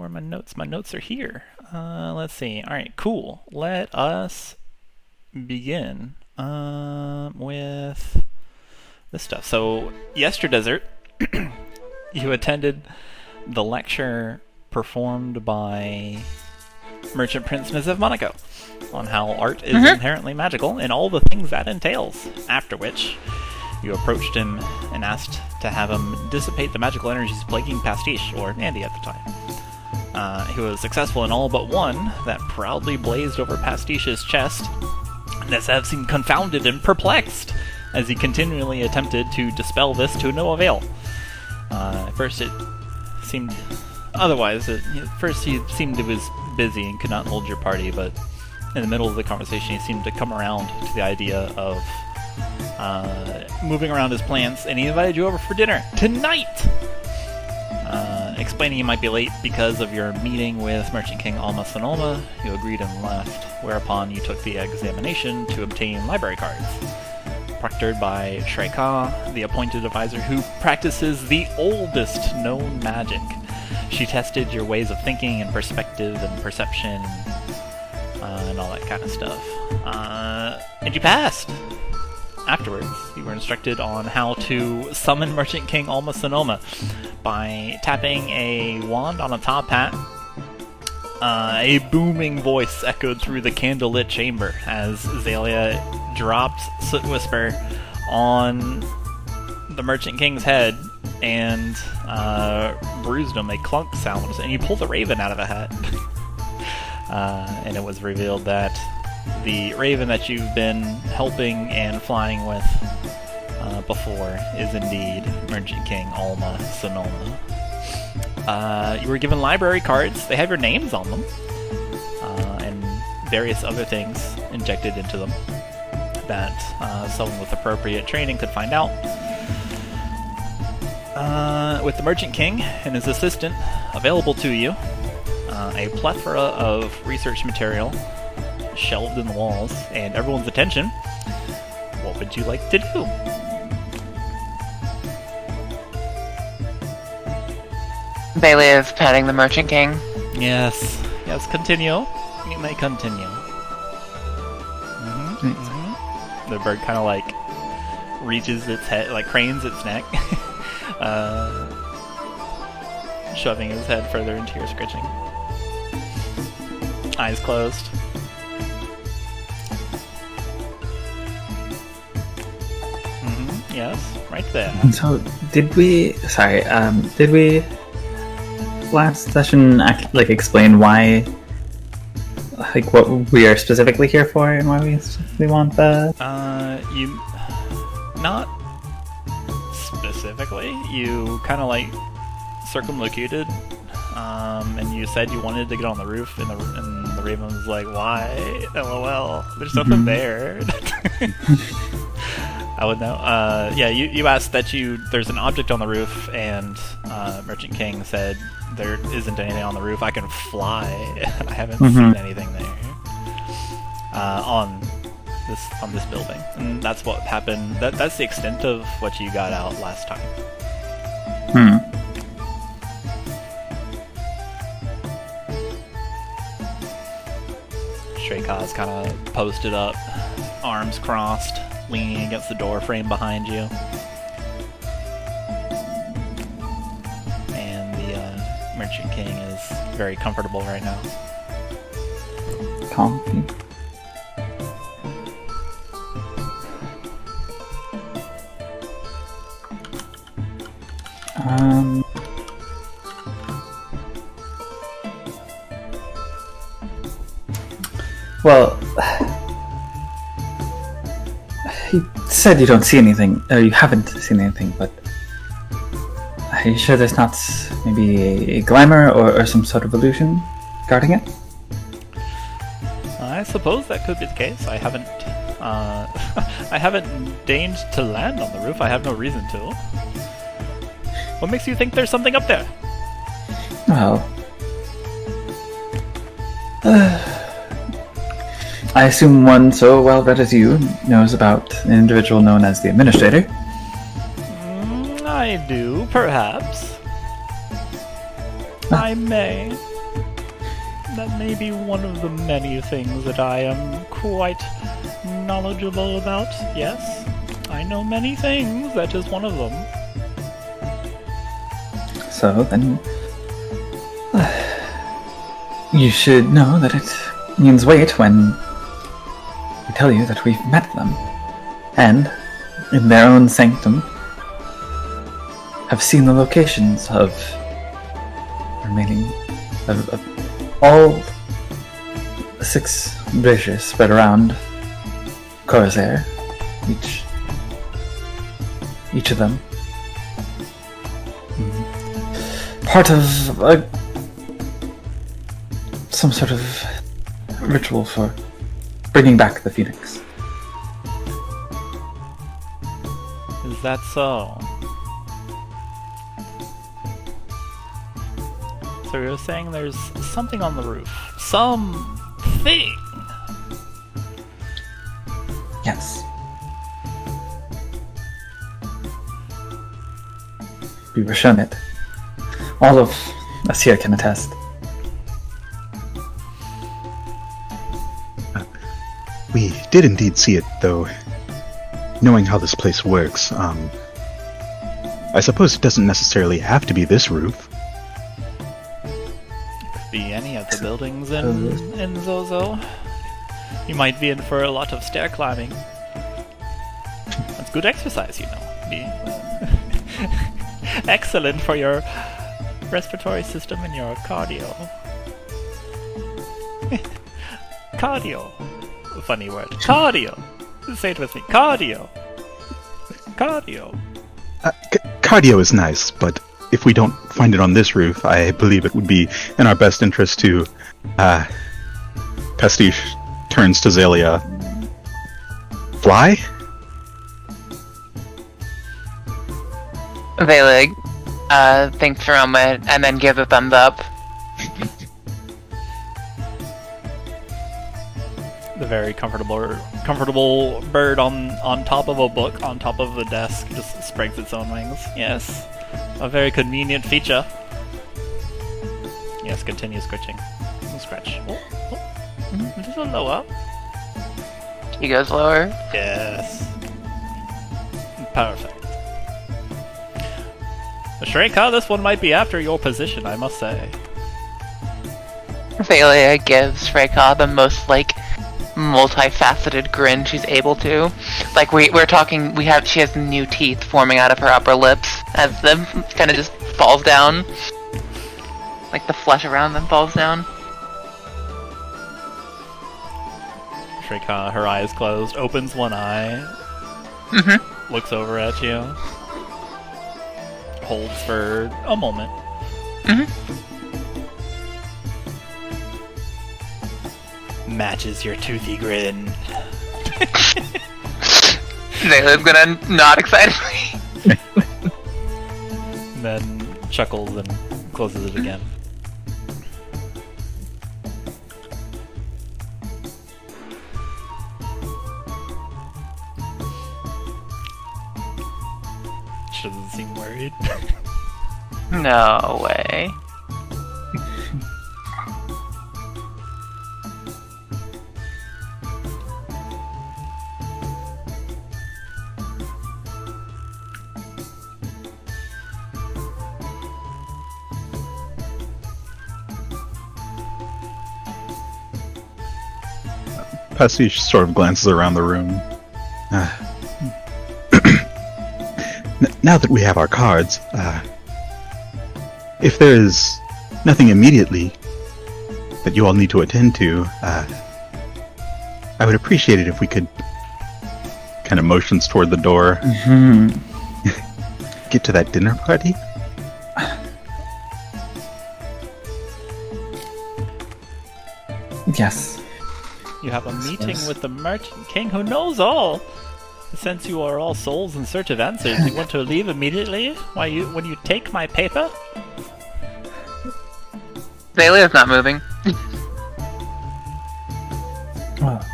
Where are my notes? My notes are here. Let's see. Alright, cool. Let us begin with this stuff. So, yesterday, you attended the lecture performed by Merchant Prince Ms. of Monaco on how art is inherently magical and all the things that entails. After which, you approached him and asked to have him dissipate the magical energies plaguing Pastiche, or Andy at the time. He was successful in all but one that proudly blazed over Pastiche's chest. Nezev seemed confounded and perplexed as he continually attempted to dispel this to no avail. At first it seemed otherwise. At first he seemed he was busy and could not hold your party, but in the middle of the conversation he seemed to come around to the idea of moving around his plans, and he invited you over for dinner tonight! Explaining you might be late because of your meeting with Merchant King Alma Sonoma, you agreed and left, whereupon you took the examination to obtain library cards. Proctored by Shreka, the appointed advisor who practices the oldest known magic. She tested your ways of thinking and perspective and perception and all that kind of stuff. And you passed! Afterwards, you were instructed on how to summon Merchant King Alma Sonoma by tapping a wand on a top hat. A booming voice echoed through the candlelit chamber as Xalia dropped Soot Whisper on the Merchant King's head and bruised him, a clunk sound, and you pulled a raven out of a hat. And it was revealed that the raven that you've been helping and flying with before is indeed Merchant King Alma Sonoma. You were given library cards. They have your names on them, and various other things injected into them that someone with appropriate training could find out. With the Merchant King and his assistant available to you, a plethora of research material shelved in the walls, and everyone's attention, what would you like to do? Bailiff petting the Merchant King. Yes, continue. You may continue. The bird kind of like reaches its head, like cranes its neck, shoving his head further into your scritching. Eyes closed. Yes, right there. So, did we last session explain why, what we are specifically here for and why we want that? You, not specifically. You kind of circumlocuted, and you said you wanted to get on the roof, and the raven was like, "Why? LOL. There's nothing there." I would know. Yeah, you asked that there's an object on the roof, and Merchant King said there isn't anything on the roof. I can fly. I haven't seen anything there on this building, and that's what happened. That's the extent of what you got out last time. Shreka's kind of posted up, arms crossed, leaning against the door frame behind you. And the Merchant King is very comfortable right now. Comfy. Well, you said you don't see anything, or you haven't seen anything, but are you sure there's not maybe a glamour or some sort of illusion guarding it? I suppose that could be the case. I haven't deigned to land on the roof. I have no reason to. What makes you think there's something up there? Well, I assume one so well read as you knows about an individual known as the Administrator. I do, perhaps. I may. That may be one of the many things that I am quite knowledgeable about. Yes, I know many things. That is one of them. So then, you should know that it means wait when we tell you that we've met them, and in their own sanctum have seen the locations of remaining of all 6 bridges spread around Khorzaire, each of them part of some sort of ritual for bringing back the phoenix. Is that so? So you're saying there's something on the roof. Something! Yes. We were shown it. All of us here can attest. We did indeed see it, though. Knowing how this place works, I suppose it doesn't necessarily have to be this roof. Be any of the buildings in Zozo. You might be in for a lot of stair climbing. That's good exercise, you know. Be excellent for your respiratory system and your cardio. Cardio. Funny word. Cardio. Say it with me. Cardio. Cardio. Cardio is nice, but if we don't find it on this roof, I believe it would be in our best interest to, Pastiche turns to Xalia. Fly? Velig, think for a moment and then give a thumbs up. The very comfortable bird on top of a book, on top of the desk, just spreads its own wings. Yes. A very convenient feature. Yes, continue scratching. Scratch. A little lower. He goes lower. Yes. Perfect. Shreka, this one might be after your position, I must say. Valia gives Raikel the most, multifaceted grin she's able to. We're talking, she has new teeth forming out of her upper lips as the kind of just falls down. The flesh around them falls down. Shreka, her eyes closed, opens one eye, looks over at you, holds for a moment. Matches your toothy grin. Zayla's gonna nod excitedly. Then chuckles and closes it again. She doesn't seem worried. No way. Pastiche sort of glances around the room. Now that we have our cards, if there is nothing immediately that you all need to attend to, I would appreciate it if we could kind of motions toward the door. Get to that dinner party? Yes. You have a meeting with the Merchant King who knows all! Since you are all souls in search of answers, you want to leave immediately? When you take my paper? Zalia's not moving. Well,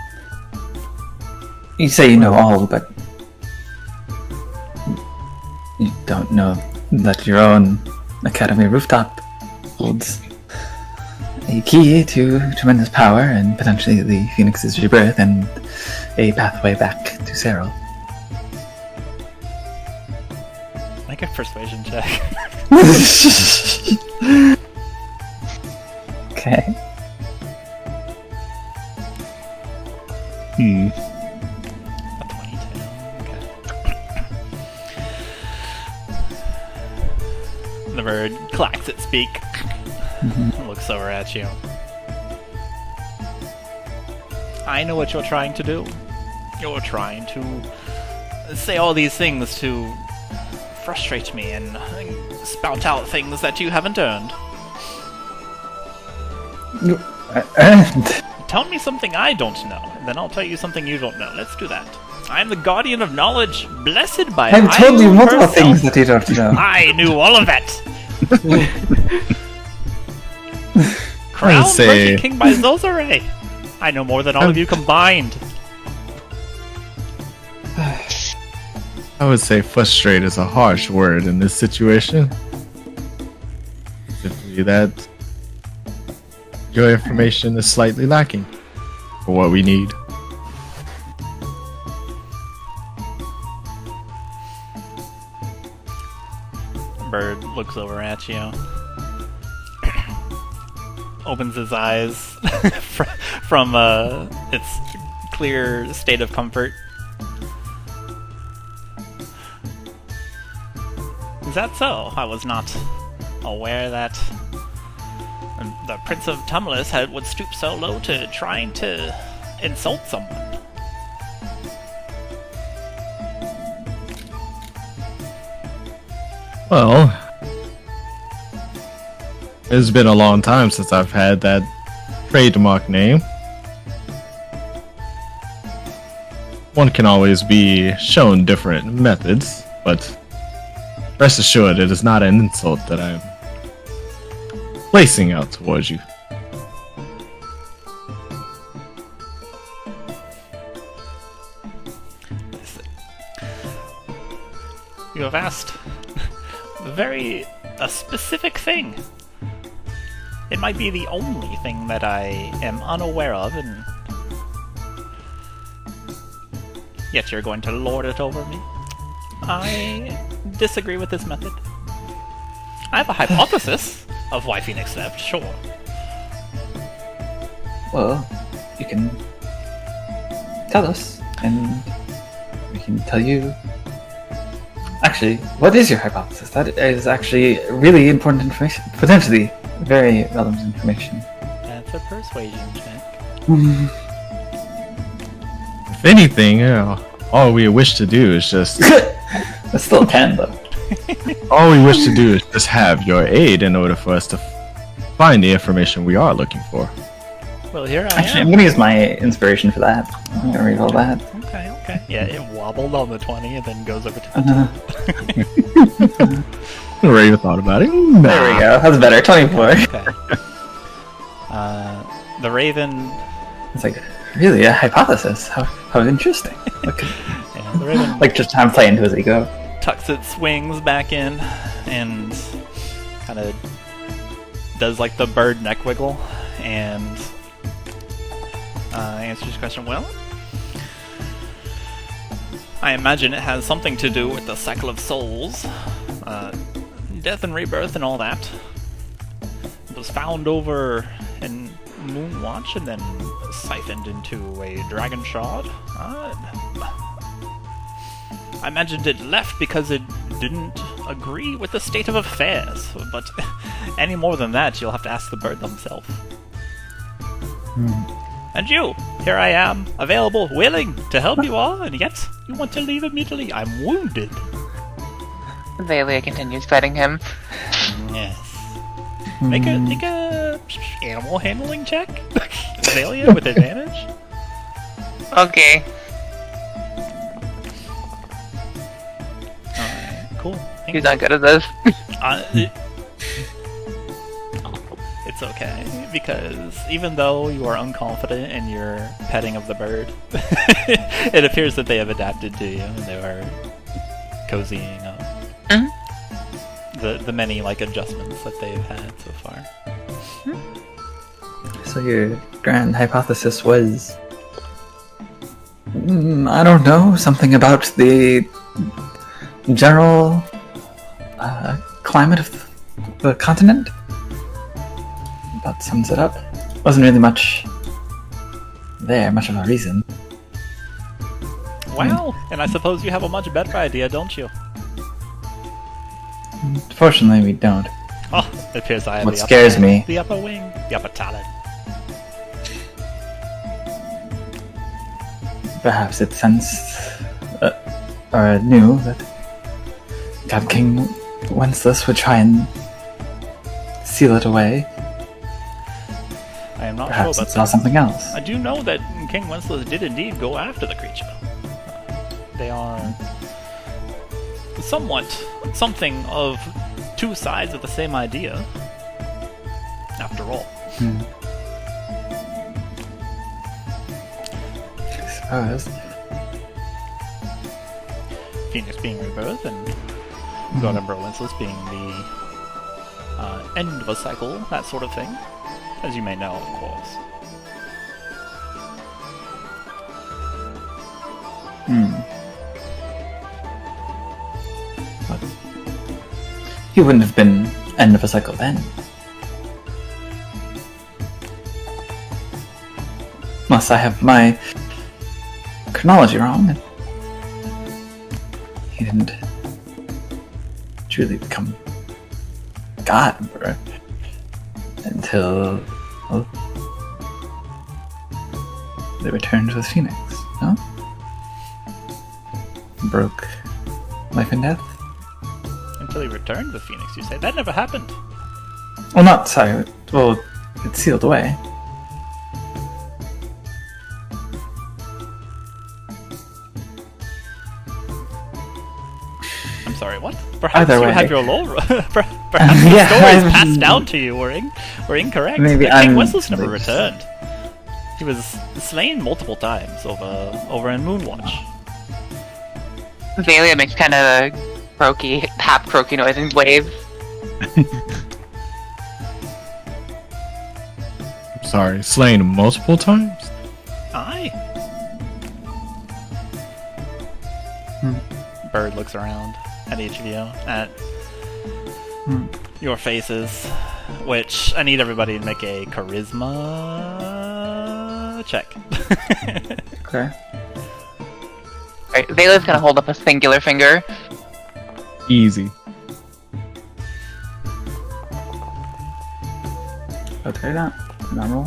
you say you know all, but you don't know that your own academy rooftop holds a key to tremendous power and potentially the Phoenix's rebirth and a pathway back to Cyril. Make a persuasion check. Okay. A 22. Okay. The bird clacks its beak. Looks over at you. I know what you're trying to do. You're trying to say all these things to frustrate me and spout out things that you haven't earned. Earned? Tell me something I don't know, and then I'll tell you something you don't know. Let's do that. I am the guardian of knowledge, blessed by I've told you Aion multiple herself. things that you don't know. I knew all of it. Crown say- Merchant King by Khorzaire. I know more than all of you combined. I would say frustrate is a harsh word in this situation. Simply that your information is slightly lacking for what we need. Bird looks over at you. Opens his eyes from its clear state of comfort. Is that so? I was not aware that the Prince of Tumulus would stoop so low to trying to insult someone. Well, it's been a long time since I've had that trademark name. One can always be shown different methods, but rest assured it is not an insult that I'm placing out towards you. You have asked a specific thing. It might be the only thing that I am unaware of, and yet you're going to lord it over me. I disagree with this method. I have a hypothesis of why Phoenix left, sure. Well, you can tell us, and we can tell you. Actually, what is your hypothesis? That is actually really important information. Potentially very relevant information. That's a persuasion check. If anything, all we wish to do is just That's still a 10, though. all we wish to do is just have your aid in order for us to find the information we are looking for. Well, here I Actually, I'm am. going to use my inspiration for that. I'm going to read all that. Okay. Yeah, it wobbled on the 20 and then goes over to the Never even thought about it. There we go. That's better. 24. Okay. The Raven. It's like, really, a hypothesis? How interesting. Look, Yeah, the Raven like, just time playing to his ego. tucks its wings back in and kind of does like the bird neck wiggle and answers your question. Well, I imagine it has something to do with the cycle of souls, death and rebirth and all that. It was found over in Moonwatch and then siphoned into a dragon shard. I imagined it left because it didn't agree with the state of affairs, but any more than that, you'll have to ask the bird themselves. And you, here I am, available, willing to help you all, and yet you want to leave immediately. I'm wounded. Xalia continues petting him. Yes. Make a animal handling check, Xalia, with advantage. Okay. Alright, cool. He's not good at this. It's okay, because even though you are unconfident in your petting of the bird, it appears that they have adapted to you and they are cozying up. The many like adjustments that they've had so far. So your grand hypothesis was... I don't know, something about the general climate of the continent? That sums it up. Wasn't really much of a reason. Well, and I suppose you have a much better idea, don't you? Fortunately, we don't. Oh, it appears I have What the scares upper, me- the upper wing, the upper talent. Perhaps it sensed, or knew that God King Wenceslas would try and seal it away. I am not Perhaps sure it about saw that. something else. I do know that King Wenceslas did indeed go after the creature. They are somewhat something of two sides of the same idea, after all. I suppose. Phoenix being rebirth and God Emperor Wenceslas being the end of a cycle, that sort of thing. As you may know, of course. But he wouldn't have been end of a cycle then. Unless I have my chronology wrong. He didn't truly become God Emperor until, well, they returned with Phoenix, no? Broke life and death? Until he returned with Phoenix, you say? That never happened. Well, not sorry. Well, it's sealed away. I'm sorry, what? Perhaps Either you way. had your lore. Perhaps the Yeah, stories I- passed down to you were incorrect. Maybe King I'm- Wenceslas never returned. He was slain multiple times over in Moonwatch. Xalia makes kind of a croaky, half croaky noise and waves. Sorry, slain multiple times? Aye. Bird looks around at each of you, at your faces, which I need everybody to make a charisma check. Okay. Right, Xalia's gonna hold up a singular finger. Easy. I'll try that. Normal.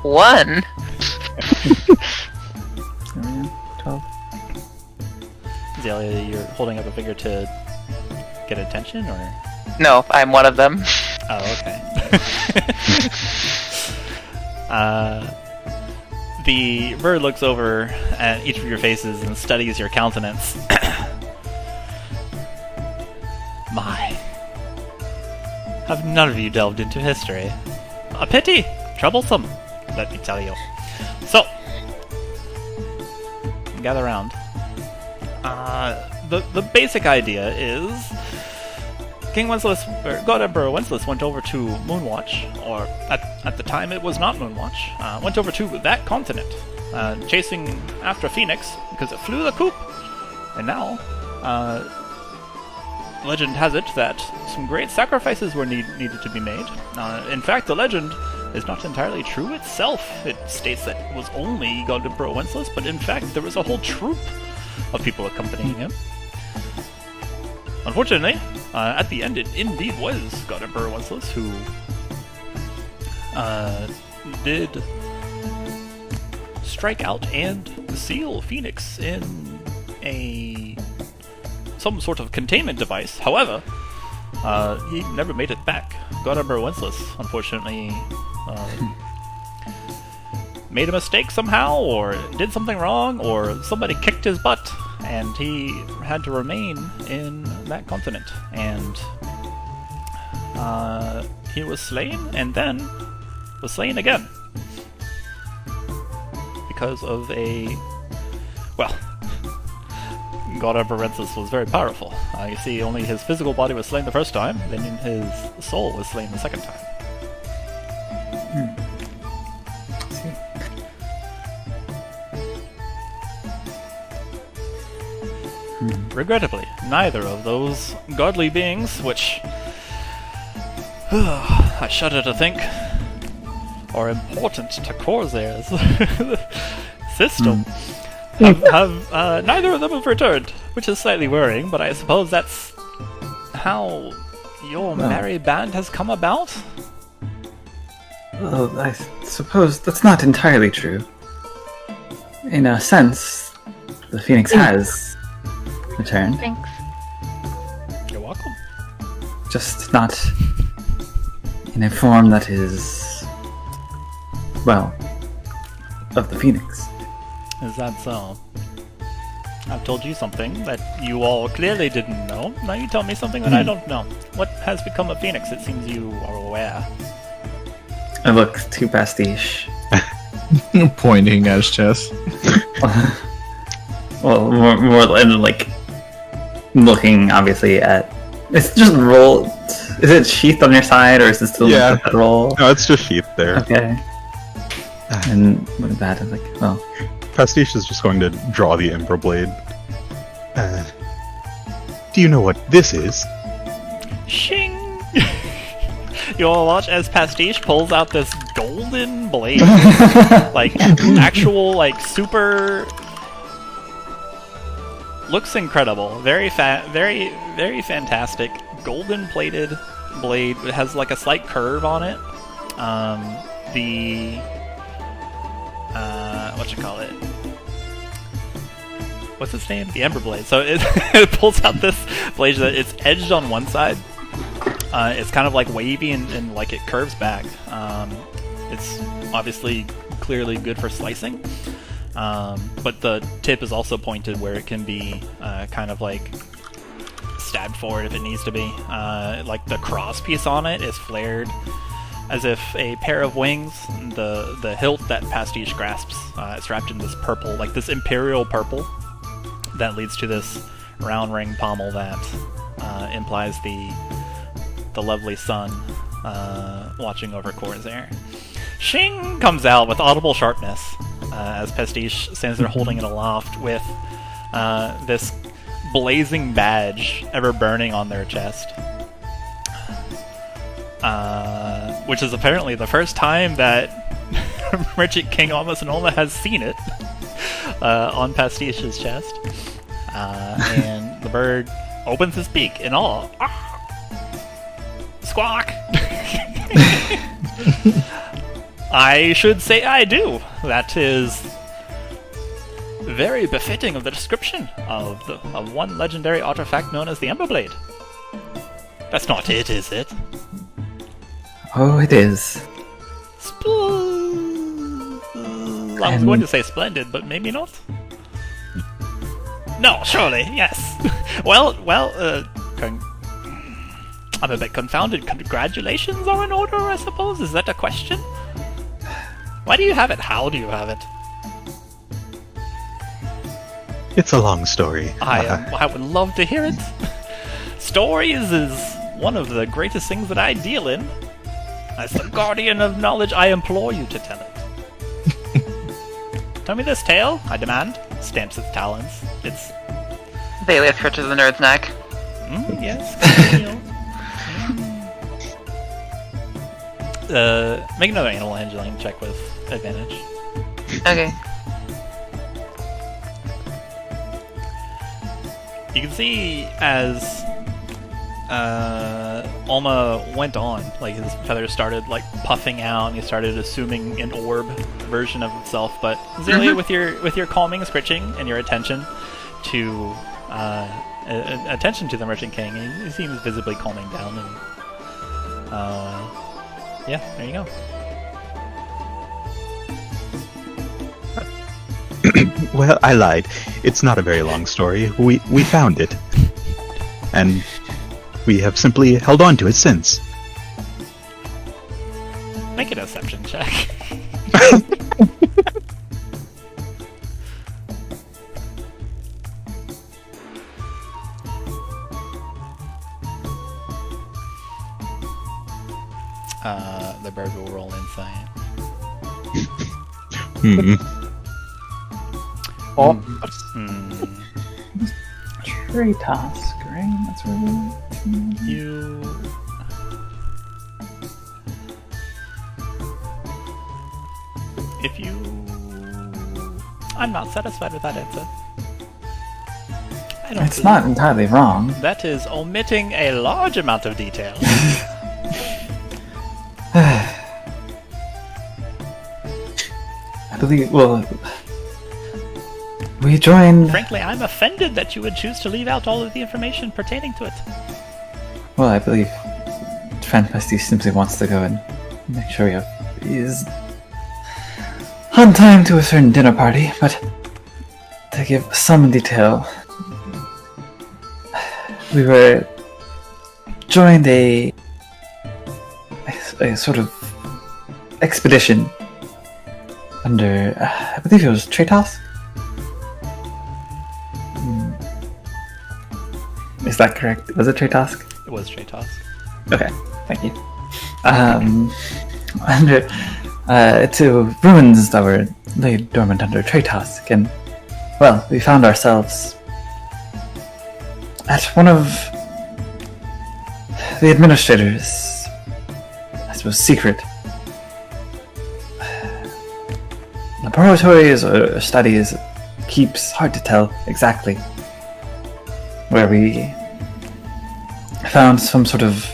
1. There we go. 12. Xalia, you're holding up a finger to get attention, or? No, I'm one of them. Oh, okay. The bird looks over at each of your faces and studies your countenance. My. Have none of you delved into history? A pity! Troublesome, let me tell you. So, gather round. The basic idea is King Wenceslas, or God Emperor Wenceslas, went over to Moonwatch, or at the time it was not Moonwatch, went over to that continent, chasing after Phoenix because it flew the coop. And now, legend has it that some great sacrifices were needed to be made. In fact, the legend is not entirely true itself. It states that it was only God Emperor Wenceslas, but in fact there was a whole troop of people accompanying him. Unfortunately, at the end, it indeed was God Emperor Wenceslas who did strike out and seal Phoenix in some sort of containment device. However, he never made it back. God Emperor Wenceslas, unfortunately, made a mistake somehow, or did something wrong, or somebody kicked his butt, and he had to remain in that continent. And he was slain, and then was slain again. Because of a... well, God Emperor Wenceslas was very powerful. You see, only his physical body was slain the first time, then his soul was slain the second time. Regrettably, neither of those godly beings, which I shudder to think are important to Khorzaire's system, have neither of them have returned, which is slightly worrying, but I suppose that's how your merry band has come about? Well, I suppose that's not entirely true. In a sense, the Phoenix has returned. Thanks. You're welcome. Just not in a form that is, well, of the Phoenix. Is that so? I've told you something that you all clearly didn't know. Now you tell me something that I don't know. What has become of Phoenix? It seems you are aware. I look to Pastiche. Pointing at his chest. Well, more like looking obviously at. It's just rolled. Is it sheathed on your side, or is it still that roll? No, it's just sheathed there. Okay. And look at that. I'm like, well. Pastiche is just going to draw the Ember Blade. Do you know what this is? Shing! You'll watch as Pastiche pulls out this golden blade. Like, actual, like, super... Looks incredible. Very very fantastic. Golden-plated blade. It has, like, a slight curve on it. Whatchamacallit? What's its name? The Ember Blade. So it pulls out this blade that it's edged on one side. It's kind of like wavy and like it curves back. It's obviously clearly good for slicing. But the tip is also pointed where it can be kind of like stabbed forward if it needs to be. Like the cross piece on it is flared as if a pair of wings. The hilt that Pastiche grasps is wrapped in this purple, like this imperial purple, that leads to this round ring pommel that implies the lovely sun watching over Khorzaire. Shing comes out with audible sharpness as Pastiche stands there holding it aloft with this blazing badge ever burning on their chest. Which is apparently the first time that Merchant King Almost Anoma has seen it on Pastiche's chest. And the bird opens his beak in awe. Squawk! I should say I do. That is very befitting of the description of one legendary artifact known as the Ember Blade. That's not it, is it? Oh, it is. I was going to say splendid, but maybe not. No, surely, yes. Well, I'm a bit confounded. Congratulations are in order, I suppose? Is that a question? Why do you have it? How do you have it? It's a long story. I would love to hear it. Stories is one of the greatest things that I deal in. As the guardian of knowledge, I implore you to tell it. Tell me this tale, I demand. Stamps its talons. It's... Thalius scratches the nerd's neck. Yes. Make another animal handling check with advantage. Okay. You can see as Alma went on, like his feathers started like puffing out, and he started assuming an orb version of himself. But Xalia, with your calming, scritching, and your attention to the Merchant King, he seems visibly calming down, and yeah, there you go. Well, I lied. It's not a very long story. We found it. And we have simply held on to it since. Make a deception check. The bird will roll insight. Oh, Hmm. tree task, right? That's where You. If you. I'm not satisfied with that answer. I don't It's not entirely wrong. That is omitting a large amount of detail. I believe, well, we joined, Frankly, I'm offended that you would choose to leave out all of the information pertaining to it. well, I believe Pastiche simply wants to go and make sure he's on time to a certain dinner party, but to give some detail, we were joined a sort of expedition under, I believe it was Tratos? Is that correct? Was it Tratos? It was Tratos. Okay, thank you. Under to ruins that were laid dormant under Tratos, and well, we found ourselves at one of the administrators, I suppose, secret laboratories or studies. Keeps hard to tell exactly, where we found some sort of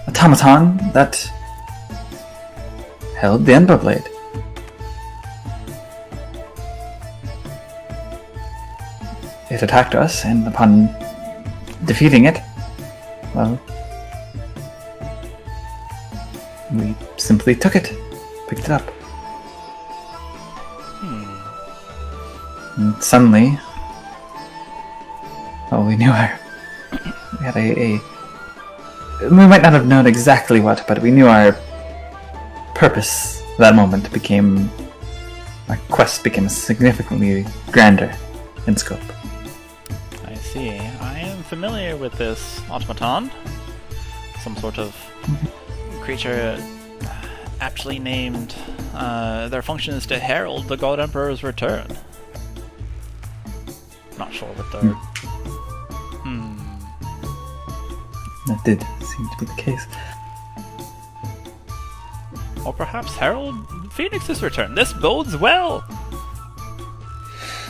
automaton that held the Ember Blade. It attacked us, and upon defeating it, well, we simply took it, picked it up. And suddenly, well, we knew we had we might not have known exactly what, but we knew our purpose that moment our quest became significantly grander in scope. I see. I am familiar with this automaton. Some sort of creature aptly named. Their function is to herald the God Emperor's return. Not sure what their... That did seem to be the case. Or perhaps herald Phoenix's return. This bodes well!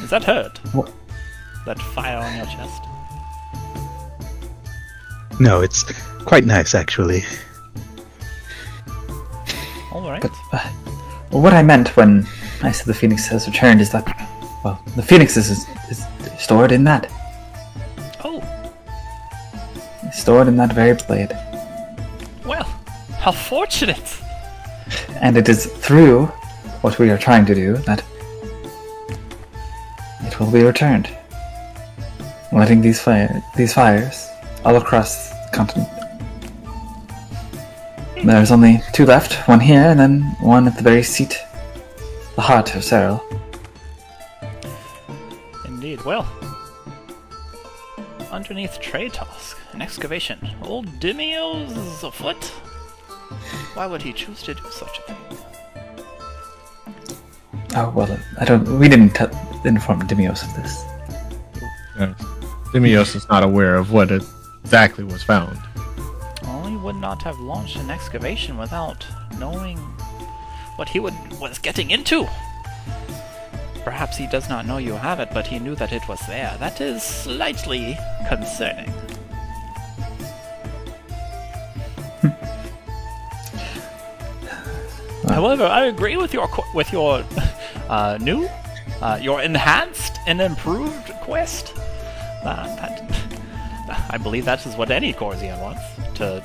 Is that hurt? What? That fire on your chest? No, it's quite nice, actually. Alright. But what I meant when I said the Phoenix has returned is that, well, the Phoenix is stored in that. Oh, Stored in that very blade. well, how fortunate! And it is through what we are trying to do that it will be returned. Letting these fires all across the continent. There's only two left, one here and then one at the very seat, the heart of Cyril. Indeed, well. Underneath Tratos, an excavation. Old Dimio's afoot? Why would he choose to do such a thing? Oh well, we didn't inform Dimios of this. Dimios is not aware of what exactly was found. Well, he would not have launched an excavation without knowing what he was getting into. Perhaps he does not know you have it, but he knew that it was there. That is slightly concerning. However, I agree with your new, your enhanced and improved quest. I believe that is what any Khorzaire wants, to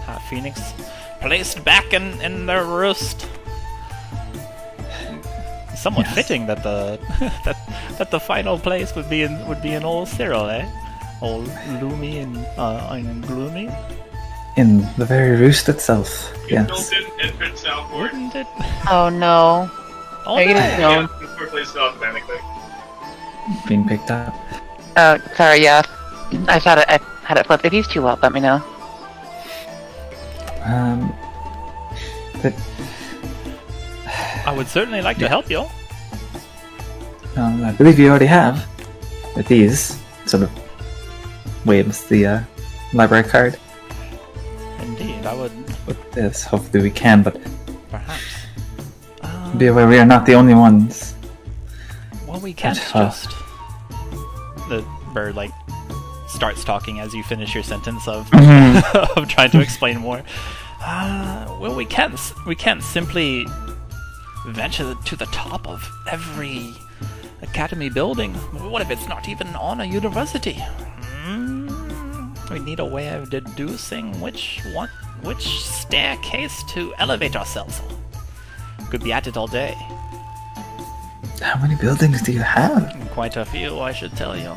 have Phoenix placed back in their roost. Somewhat fitting that the that the final place would be in old Cyril, eh? Old Loomy and Gloomy. In the very roost itself, yes. Infant soundboard. Wouldn't it? Oh no. Oh, Are you no. gonna know? We're placed automatically. Being picked up. Oh, sorry, yeah. I had it flipped. If he's too up, let me know. but I would certainly like to help you. I believe you already have. With these, sort of waves the library card. Indeed, I would With this, hopefully we can, but perhaps. be aware we are not the only ones. Well, we can't But, just. The bird like starts talking as you finish your sentence of of trying to explain more. Well, we can't simply venture to the top of every academy building. What if it's not even on a university? We need a way of deducing which staircase to elevate ourselves on. Could be at it all day. How many buildings do you have? Quite a few, I should tell you.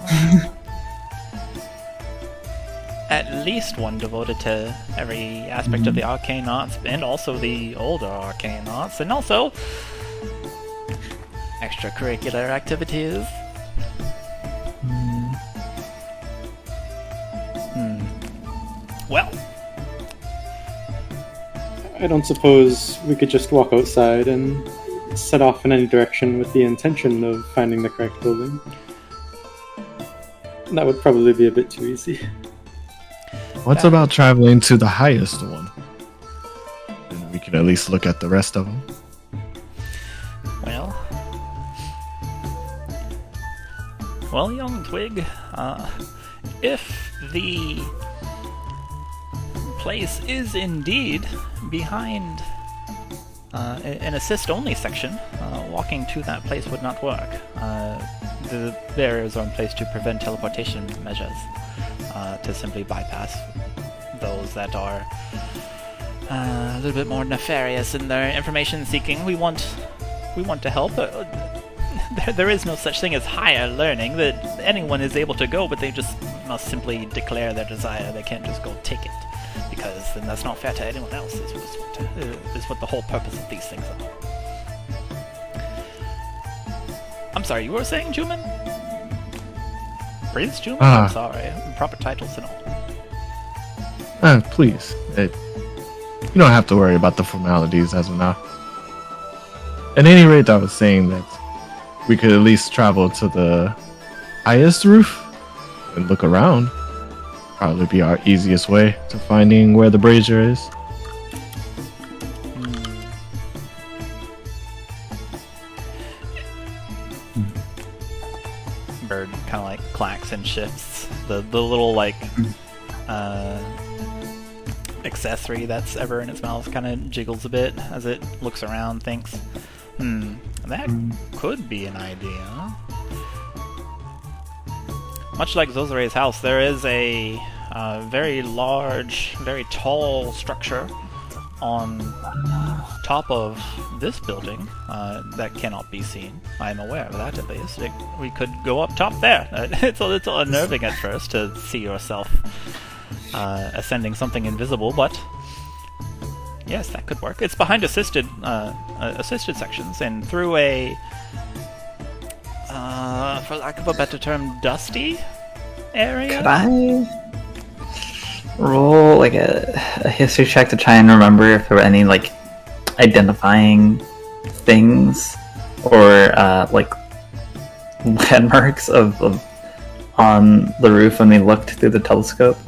At least one devoted to every aspect of the arcane arts, and also the older arcane arts, and also extracurricular activities. Well, I don't suppose we could just walk outside and set off in any direction with the intention of finding the correct building. That would probably be a bit too easy. What's about traveling to the highest one? And we can at least look at the rest of them. Well, young Twig, if the place is indeed behind an assist-only section, walking to that place would not work. The barriers are in place to prevent teleportation measures, to simply bypass those that are a little bit more nefarious in their information seeking. We want to help. There is no such thing as higher learning, that anyone is able to go, but they just must simply declare their desire. They can't just go take it, because then that's not fair to anyone else, is what the whole purpose of these things are. I'm sorry, you were saying Chuman? Prince Chuman? I'm sorry, proper titles and all. Please. You don't have to worry about the formalities as of now. At any rate, I was saying that we could at least travel to the highest roof and look around. Probably be our easiest way to finding where the brazier is. Bird kind of like clacks and shifts. The little like accessory that's ever in its mouth kind of jiggles a bit as it looks around, thinks, that could be an idea. Much like Zozare's house, there is a very large, very tall structure on top of this building that cannot be seen. I am aware of that, at least. We could go up top there. It's a little unnerving at first to see yourself ascending something invisible, but yes, that could work. It's behind assisted sections, and through a, for lack of a better term, dusty area. Could I roll like a history check to try and remember if there were any like identifying things or like landmarks of on the roof when we looked through the telescope?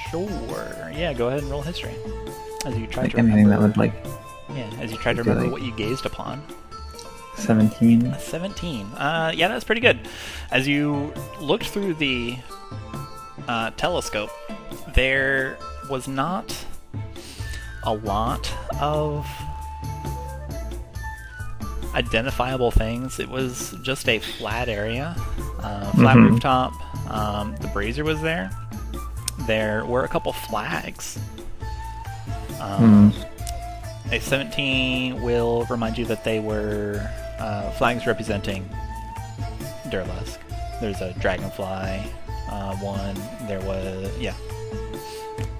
Sure. Yeah, go ahead and roll history as you try Like to remember. anything that would like As you try to remember what you gazed upon. 17. 17. Yeah, that's pretty good. As you looked through the telescope, there was not a lot of identifiable things. It was just a flat area, flat rooftop. The brazier was there. There were a couple flags. A 17 will remind you that they were flags representing Durlusk. There's a dragonfly one. There was, yeah.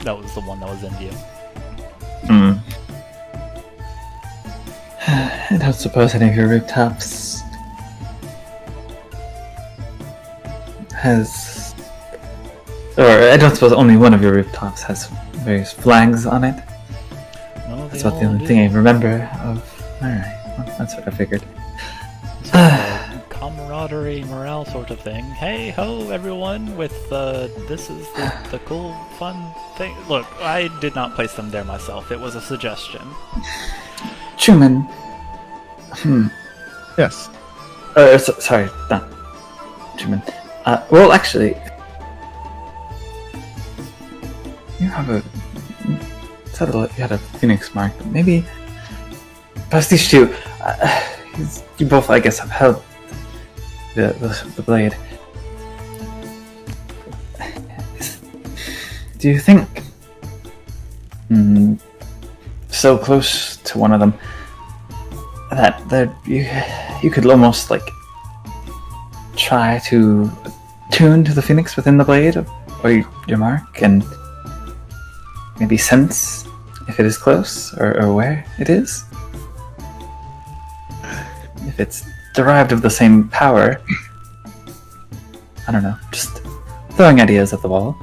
That was the one that was in view. I don't suppose any of your rooftops has, or I don't suppose only one of your rooftops has various flags on it. No, That's about the only thing I remember of. Alright, well, that's what I figured. Camaraderie, morale sort of thing. Hey ho, everyone! With this is the cool, fun thing. Look, I did not place them there myself. It was a suggestion. Chuman. Yes. Sorry, not Chuman. Well, actually, you have a. Said you had a phoenix mark, but maybe Pastiche too. You both, I guess, have held the blade. Do you think so close to one of them that you could almost like try to tune to the phoenix within the blade or your mark and maybe sense if it is close or where it is? If it's derived of the same power. I don't know, just throwing ideas at the wall.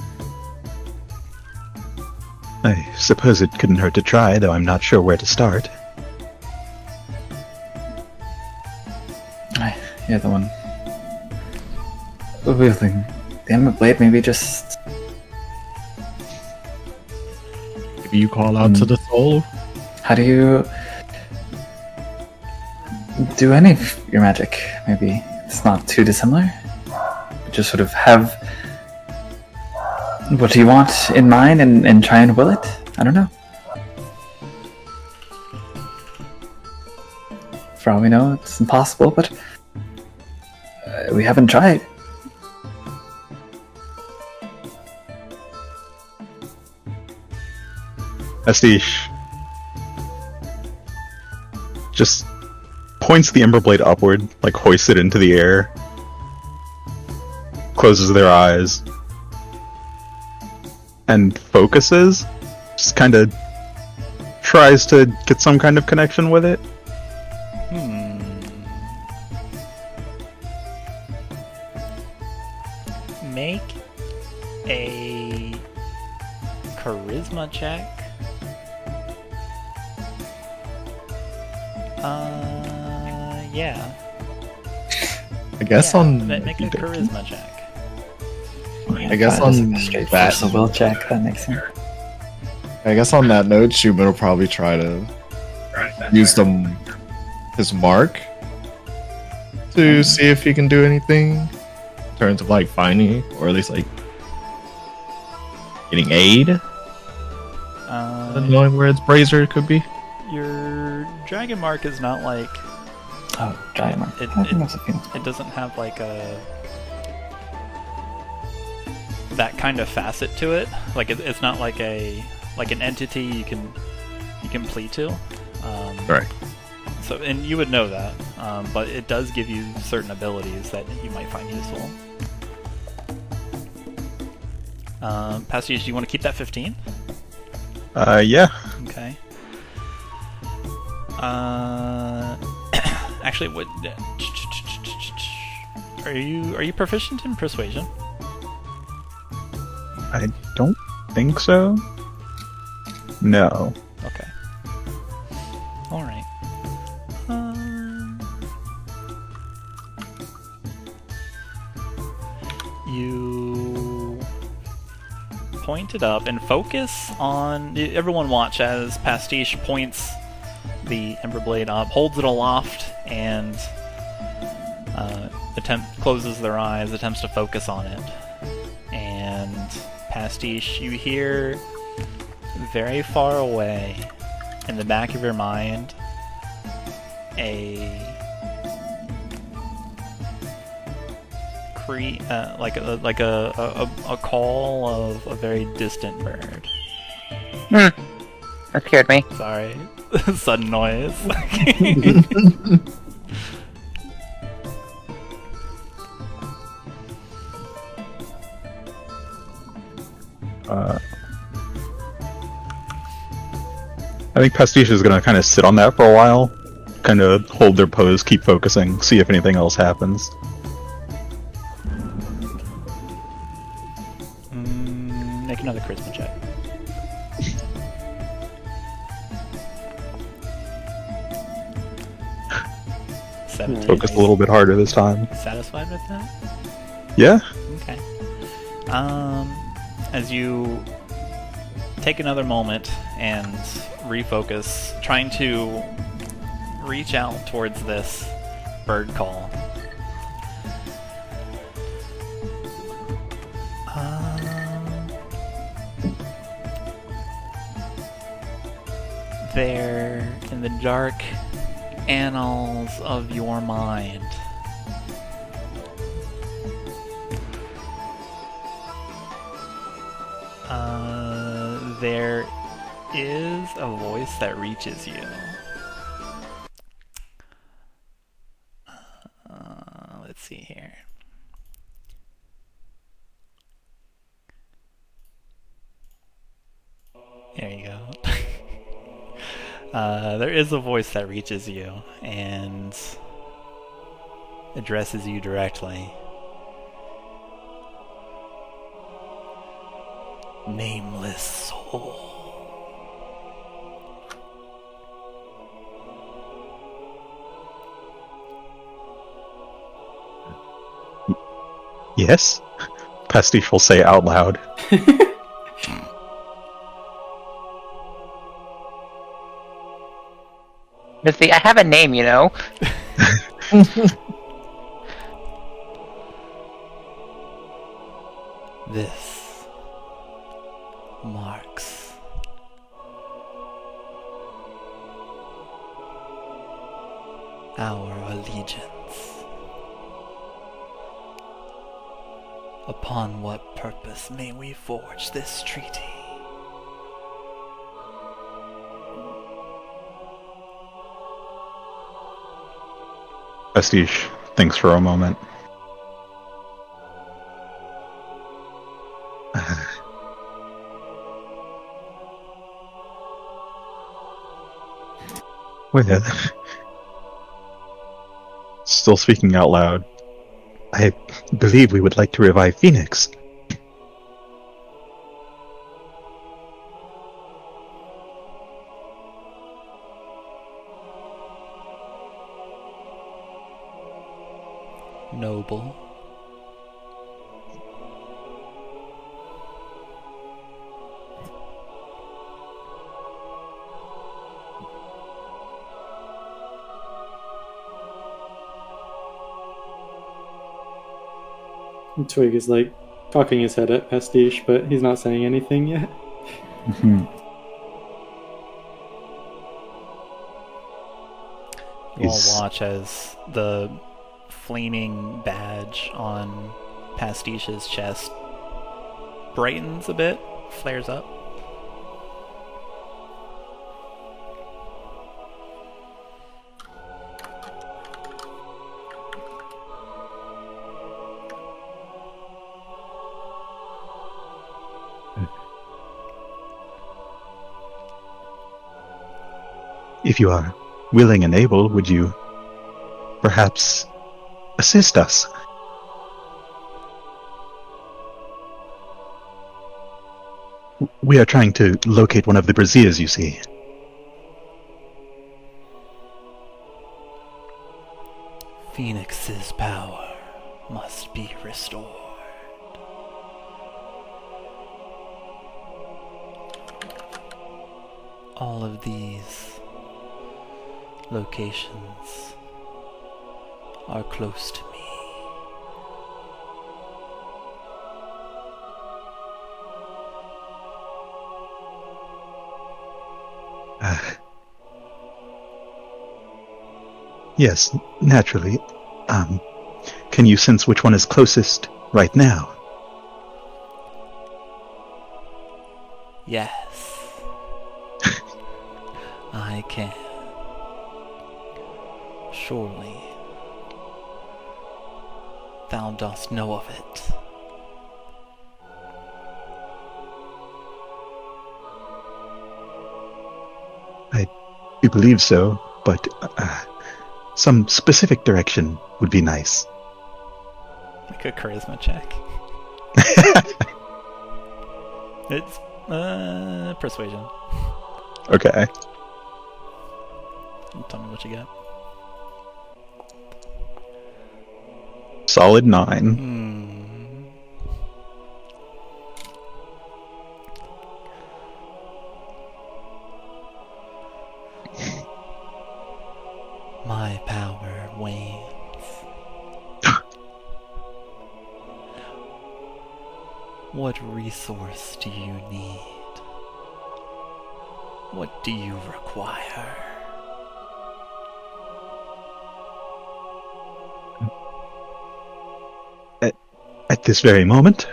I suppose it couldn't hurt to try, though I'm not sure where to start. You're the one wielding the Emerald Blade, maybe just... Maybe you call out to the soul? How do you do any of your magic? Maybe it's not too dissimilar. Just sort of have what you want in mind and try and will it? I don't know. For all we know, it's impossible, but we haven't tried. Pastiche just points the Ember Blade upward, like hoists it into the air, closes their eyes, and focuses. Just kind of tries to get some kind of connection with it. Make a charisma check. Yeah. I guess on make a charisma check. I guess on straight that force of will check, that makes sense. I guess on that note, Chuman will probably try to use his mark to see if he can do anything in terms of like finding, or at least like getting aid. Knowing where its brazier could be. Your dragon mark is not like. Oh, dragon mark. It doesn't have like that kind of facet to it. Like it's not like an entity you can plead to. Right. So, and you would know that, but it does give you certain abilities that you might find useful. Pastiche, do you want to keep that 15? Yeah. Okay. Actually, what? Are you proficient in persuasion? I don't think so. No. Okay. All right. You point it up and focus on. Everyone watch as Pastiche points the Ember Blade up, holds it aloft, and closes their eyes, attempts to focus on it. And Pastiche, you hear very far away, in the back of your mind, like a call of a very distant bird. That scared me. Sorry, sudden noise. I think Pastiche is gonna kind of sit on that for a while, kind of hold their pose, keep focusing, see if anything else happens. Make another charisma check. 17. Focus a little bit harder this time. Satisfied with that? Yeah? Okay. As you take another moment and refocus, trying to reach out towards this bird call. There, in the dark annals of your mind, there is a voice that reaches you. Let's see here. There you go. There is a voice that reaches you and addresses you directly. Nameless soul. Yes? Pastiche will say out loud. I have a name, you know. This marks our allegiance. Upon what purpose may we forge this treaty? Pastiche thinks for a moment. Well, still speaking out loud, I believe we would like to revive Phoenix. Noble. Twig is like cocking his head at Pastiche, but he's not saying anything yet. Mhm. You all watch as the flaming badge on Pastiche's chest brightens a bit, flares up. If you are willing and able, would you perhaps assist us? We are trying to locate one of the braziers, you see. Phoenix's power must be restored. All of these locations are close to me. Yes, naturally. Can you sense which one is closest right now? Yes. I can. Surely thou dost know of it. I do believe so, but some specific direction would be nice. Make a charisma check. It's persuasion. Okay. Tell me what you got. Solid 9. My power wanes. What resource do you need? What do you require? At this very moment,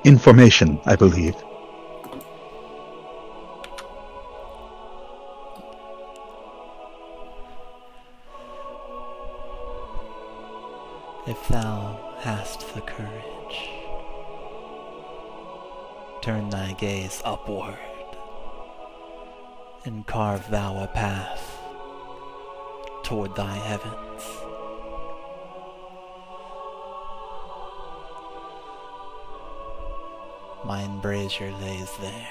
information, I believe. If thou hast the courage, turn thy gaze upward, and carve thou a path toward thy heavens. Mine brazier lays there,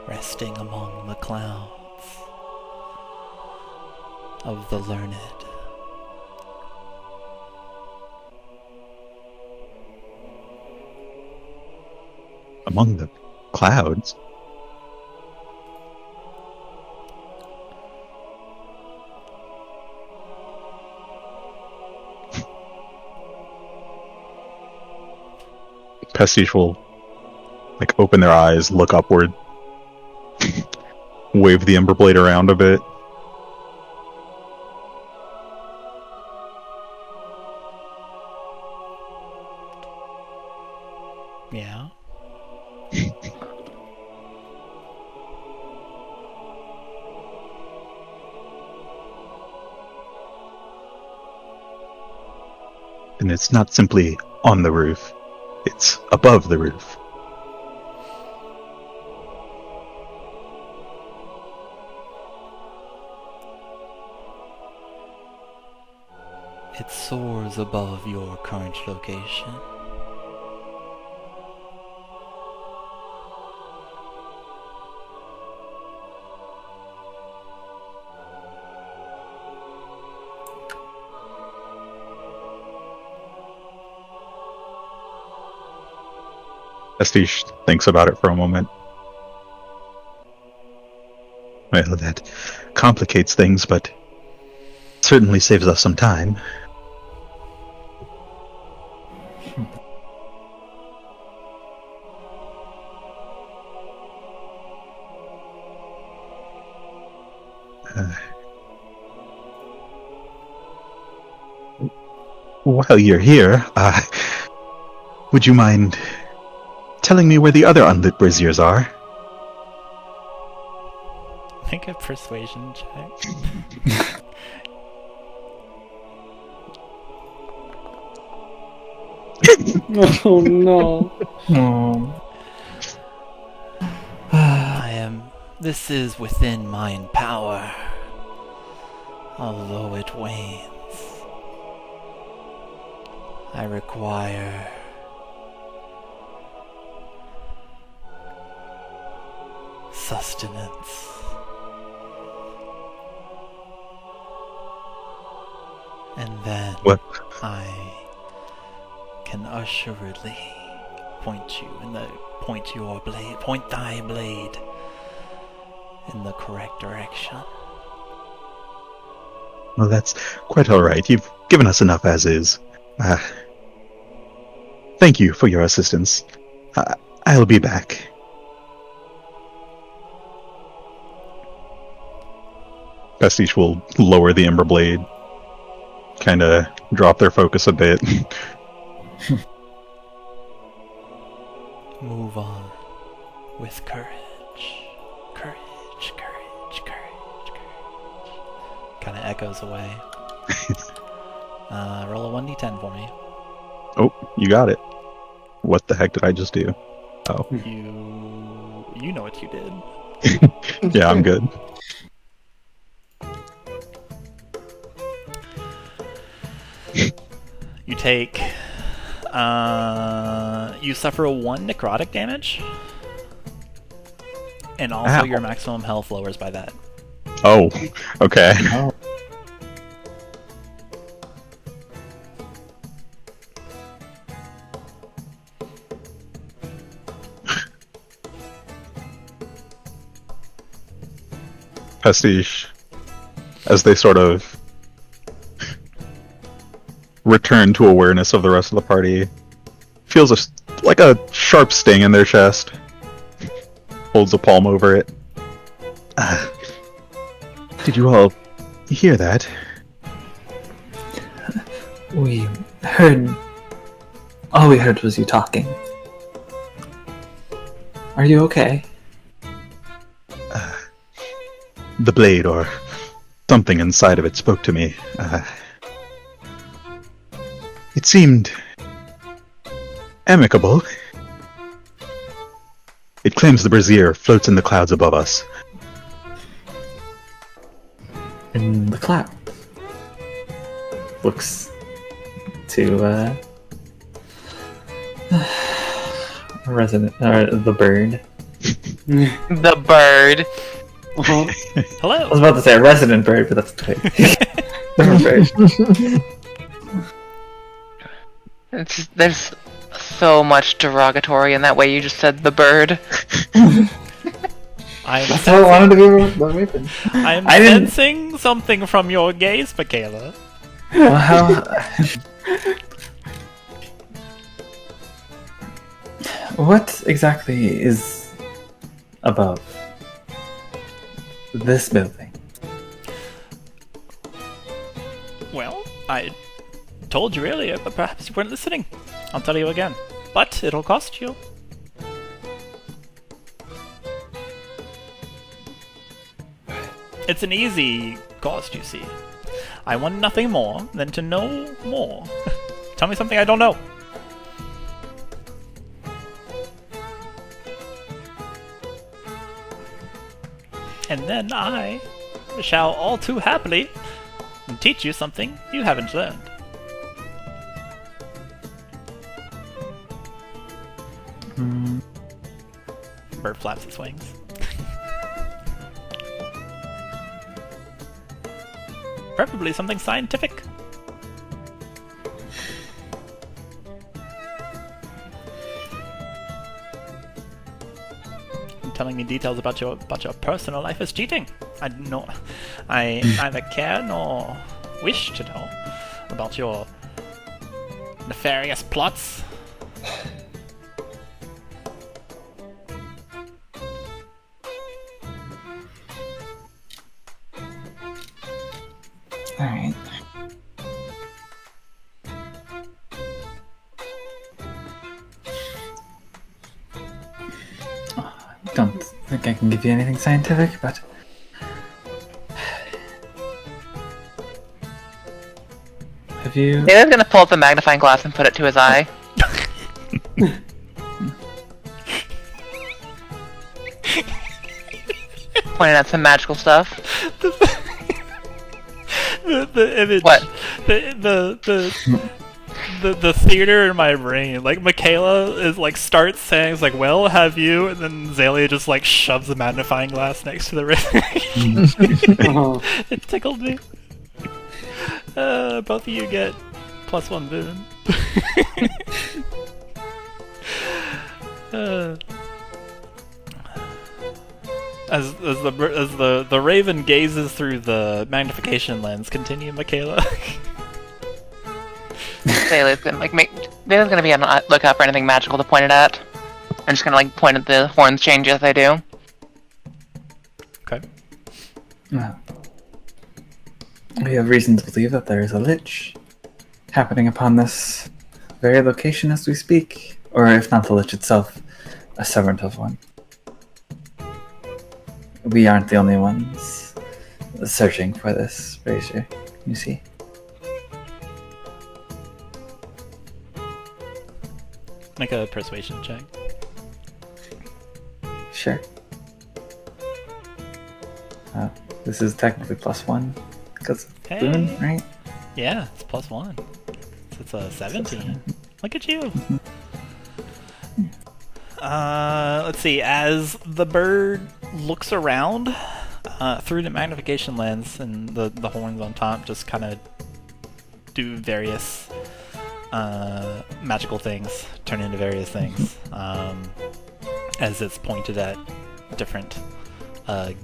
resting among the clouds of the learned. Among the clouds? Pastiche will open their eyes, look upward, wave the ember blade around a bit. Yeah. And it's not simply on the roof. It's above the roof. It soars above your current location. Pastiche thinks about it for a moment. Well, that complicates things, but certainly saves us some time. While you're here, would you mind telling me where the other unlit braziers are? Make a persuasion check. Oh no. This is within mine power, although it wanes. I require sustenance. And then What? I can assuredly point thy blade in the correct direction. Well, that's quite alright. You've given us enough as is. Thank you for your assistance. I'll be back. Pastiche will lower the ember blade, kind of drop their focus a bit. Move on with courage. Courage, courage, courage, courage. Kind of echoes away. Roll a 1d10 for me. Oh, you got it. What the heck did I just do? Oh. You know what you did. Yeah, I'm good. You take... you suffer 1 necrotic damage. And also Ow. your maximum health lowers by that. Oh, okay. Oh. Pastiche, as they sort of return to awareness of the rest of the party, feels like a sharp sting in their chest. Holds a palm over it. Did you all hear that? We heard... All we heard was you talking. Are you okay? The blade, or something inside of it, spoke to me. It seemed amicable. It claims the brazier floats in the clouds above us. In the clouds. Looks to resident the bird. The bird. Hello. I was about to say a resident bird, but that's Twig. Different bird. There's so much derogatory in that way you just said the bird. That's how I wanted to be weapon. I'm I didn't- sensing something from your gaze, Makayla. Well, how... What exactly is above this building? Well, I told you earlier, but perhaps you weren't listening. I'll tell you again. But it'll cost you. It's an easy cost, you see. I want nothing more than to know more. Tell me something I don't know. And then I shall all too happily teach you something you haven't learned. Bird flaps its wings. Preferably something scientific. Telling me details about your personal life is cheating. I neither care nor wish to know about your nefarious plots. Alright. Don't think I can give you anything scientific, but... Have you... David's gonna pull up the magnifying glass and put it to his eye. Pointing at some magical stuff. The image. What? The theater in my brain, like Makayla is like starts saying, it's like, well, have you? And then Xalia just like shoves a magnifying glass next to the river. It tickled me. Both of you get +1 boon. As the raven gazes through the magnification lens, continue, Makayla. Xalia's gonna be on the lookout for anything magical to point it at. I'm just gonna like point at the horns change as I do. Okay. We have reason to believe that there is a lich happening upon this very location as we speak. Or if not the lich itself, a servant of one. We aren't the only ones searching for this brazier, you see. Make a persuasion check. Sure. This is technically +1 because of Hey. boon, right? Yeah, it's +1. So it's a 17. Look at you. Let's see. As the bird looks around, through the magnification lens, and the horns on top just kind of do various magical things, turn into various things, as it's pointed at different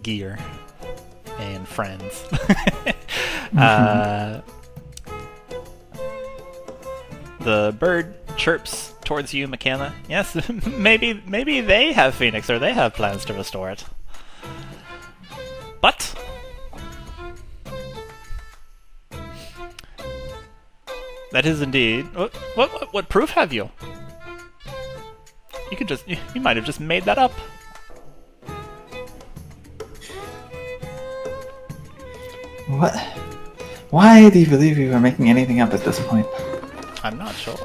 gear and friends. The bird chirps towards you, Makayla. Yes, maybe they have Phoenix, or they have plans to restore it. But that is indeed. What proof have you? You might have just made that up. What? Why do you believe you are making anything up at this point? I'm not sure.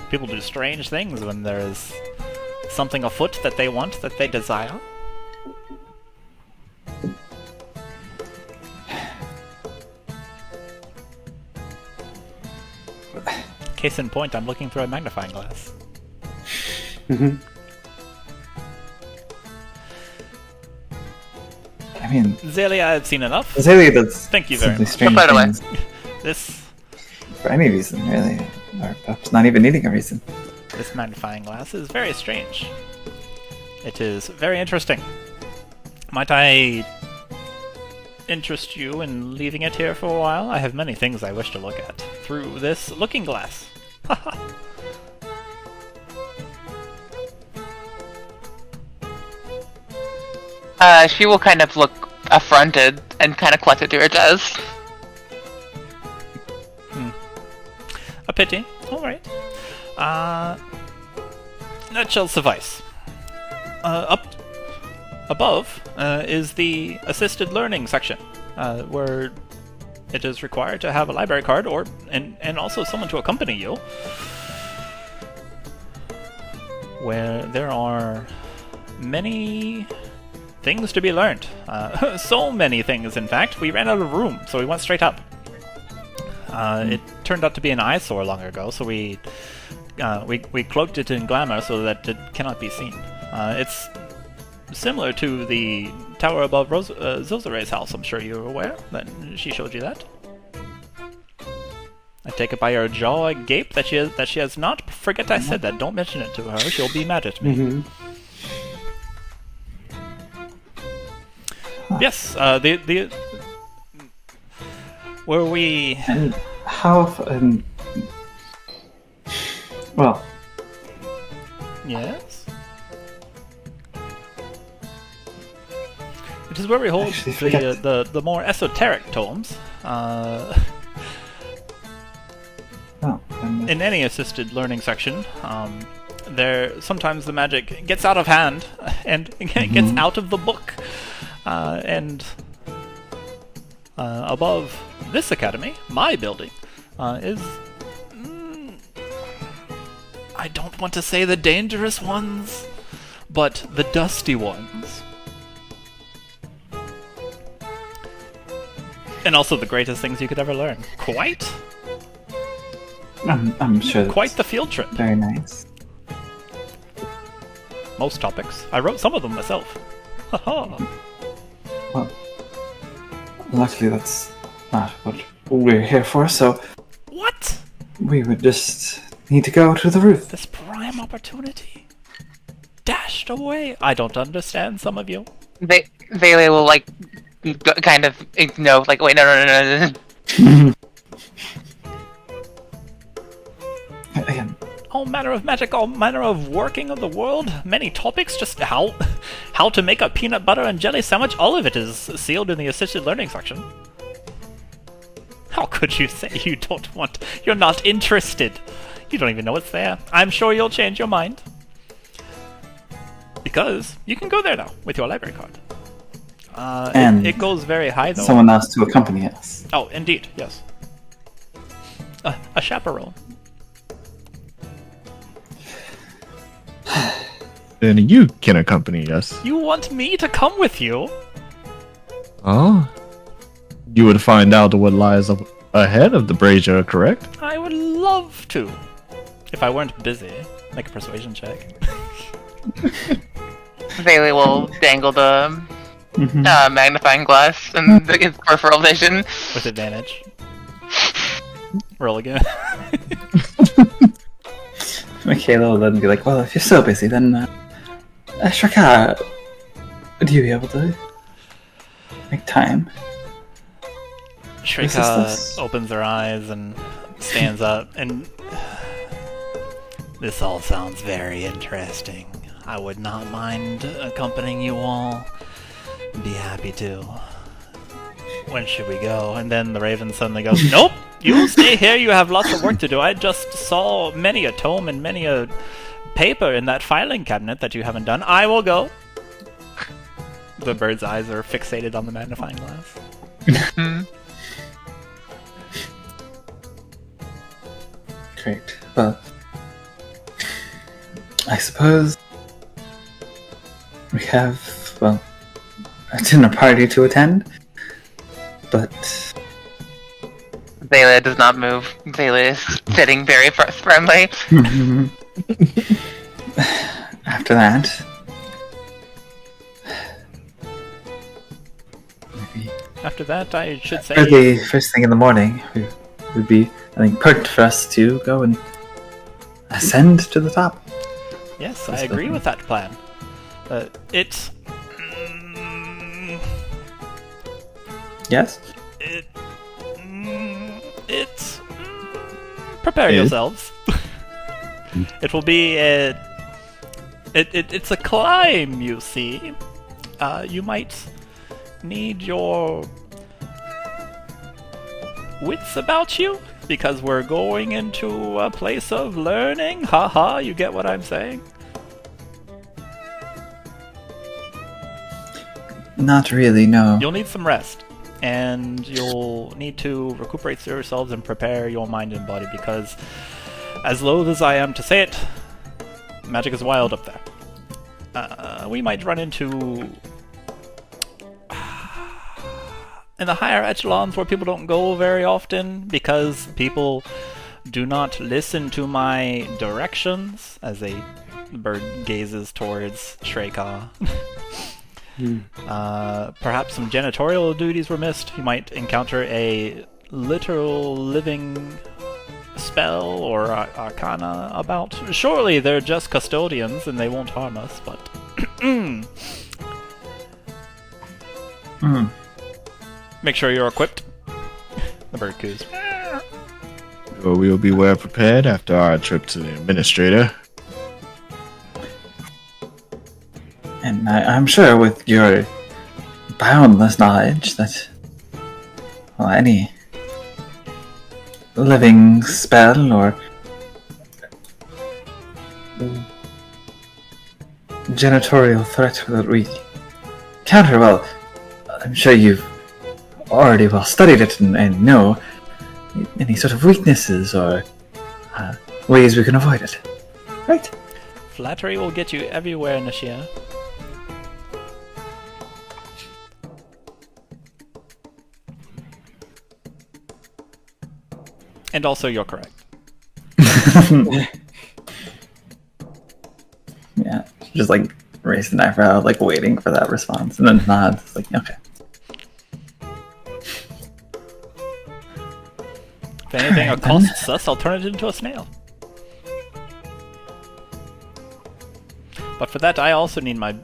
People do strange things when there is something afoot that they want, that they desire. Case in point, I'm looking through a magnifying glass. I mean, Xalia, I've seen enough. Xalia does Thank you very much. strange By the way. things This for any reason, really, or perhaps not even needing a reason. This magnifying glass is very strange. It is very interesting. Might I interest you in leaving it here for a while? I have many things I wish to look at through this looking glass. Haha. She will kind of look affronted and kind of clutch it to her chest. A pity. Alright. That shall suffice. Up above is the assisted learning section, where it is required to have a library card and also someone to accompany you, where there are many things to be learned. So many things, in fact. We ran out of room, so we went straight up. It turned out to be an eyesore long ago, so we cloaked it in glamour so that it cannot be seen. It's similar to the tower above Zilzare's house. I'm sure you're aware that she showed you that. I take it by her jaw agape that she has not. Forget I said that. Don't mention it to her. She'll be mad at me. Yes, the where we. And how? Well. Yes. It is where we hold Actually, the more esoteric tomes. In any assisted learning section, there sometimes the magic gets out of hand and gets out of the book, and above this academy, my building, is I don't want to say the dangerous ones, but the dusty ones. And also the greatest things you could ever learn. Quite? I'm sure. Quite the field trip. Very nice. Most topics. I wrote some of them myself. Haha. Well, luckily that's not what we're here for, so What? we would just need to go to the roof. This prime opportunity. Dashed away. I don't understand some of you. Xalia will like kind of no, like wait, no. Again, All manner of magic, all manner of working of the world, many topics, just how to make a peanut butter and jelly sandwich, all of it is sealed in the assisted learning section. How could you say you don't want, you're not interested? You don't even know it's there. I'm sure you'll change your mind. Because you can go there now with your library card. And it goes very high though. someone else to accompany us. Oh, indeed, yes. A chaperone. Then you can accompany us. You want me to come with you? Oh? You would find out what lies up ahead of the brazier, correct? I would love to. If I weren't busy. Make a persuasion check. Zaylee will dangle the magnifying glass and its peripheral vision. With advantage. Roll again. Makayla will then be like, well, if you're so busy, then, Shraka, would you be able to make time? Shrika opens her eyes and stands up, and this all sounds very interesting. I would not mind accompanying you all. Be happy to. When should we go? And then the raven suddenly goes, nope! You stay here, you have lots of work to do. I just saw many a tome and many a paper in that filing cabinet that you haven't done. I will go. The bird's eyes are fixated on the magnifying glass. Great. Well, I suppose we have, well, a dinner party to attend, but Zayla does not move. Zayla is sitting very friendly. after that, maybe After that, I should say... early first thing in the morning, it would be, I think, pertinent for us to go and ascend to the top. Yes, I agree with that plan. It's... Yes? Prepare yourselves. It will be it's a climb, you see. You might need your wits about you, because we're going into a place of learning. Haha, you get what I'm saying? Not really, no. You'll need some rest, and you'll need to recuperate yourselves and prepare your mind and body, because, as loath as I am to say it, magic is wild up there. We might run into... in the higher echelons where people don't go very often, because people do not listen to my directions, as a bird gazes towards Shreka. Perhaps some janitorial duties were missed. You might encounter a literal living spell or arcana about. Surely they're just custodians and they won't harm us, but... Make sure you're equipped. The bird coos. Well, we will be well prepared after our trip to the administrator. And I'm sure with your boundless knowledge that, well, any living spell or janitorial threat that we counter, well, I'm sure you've already well studied it and know any sort of weaknesses or ways we can avoid it. Right? Flattery will get you everywhere, Nashia. And also, you're correct. Yeah, just like raised an eyebrow, like waiting for that response, and then nods. It's like, okay. If anything accosts us, I'll turn it into a snail. But for that, I also need my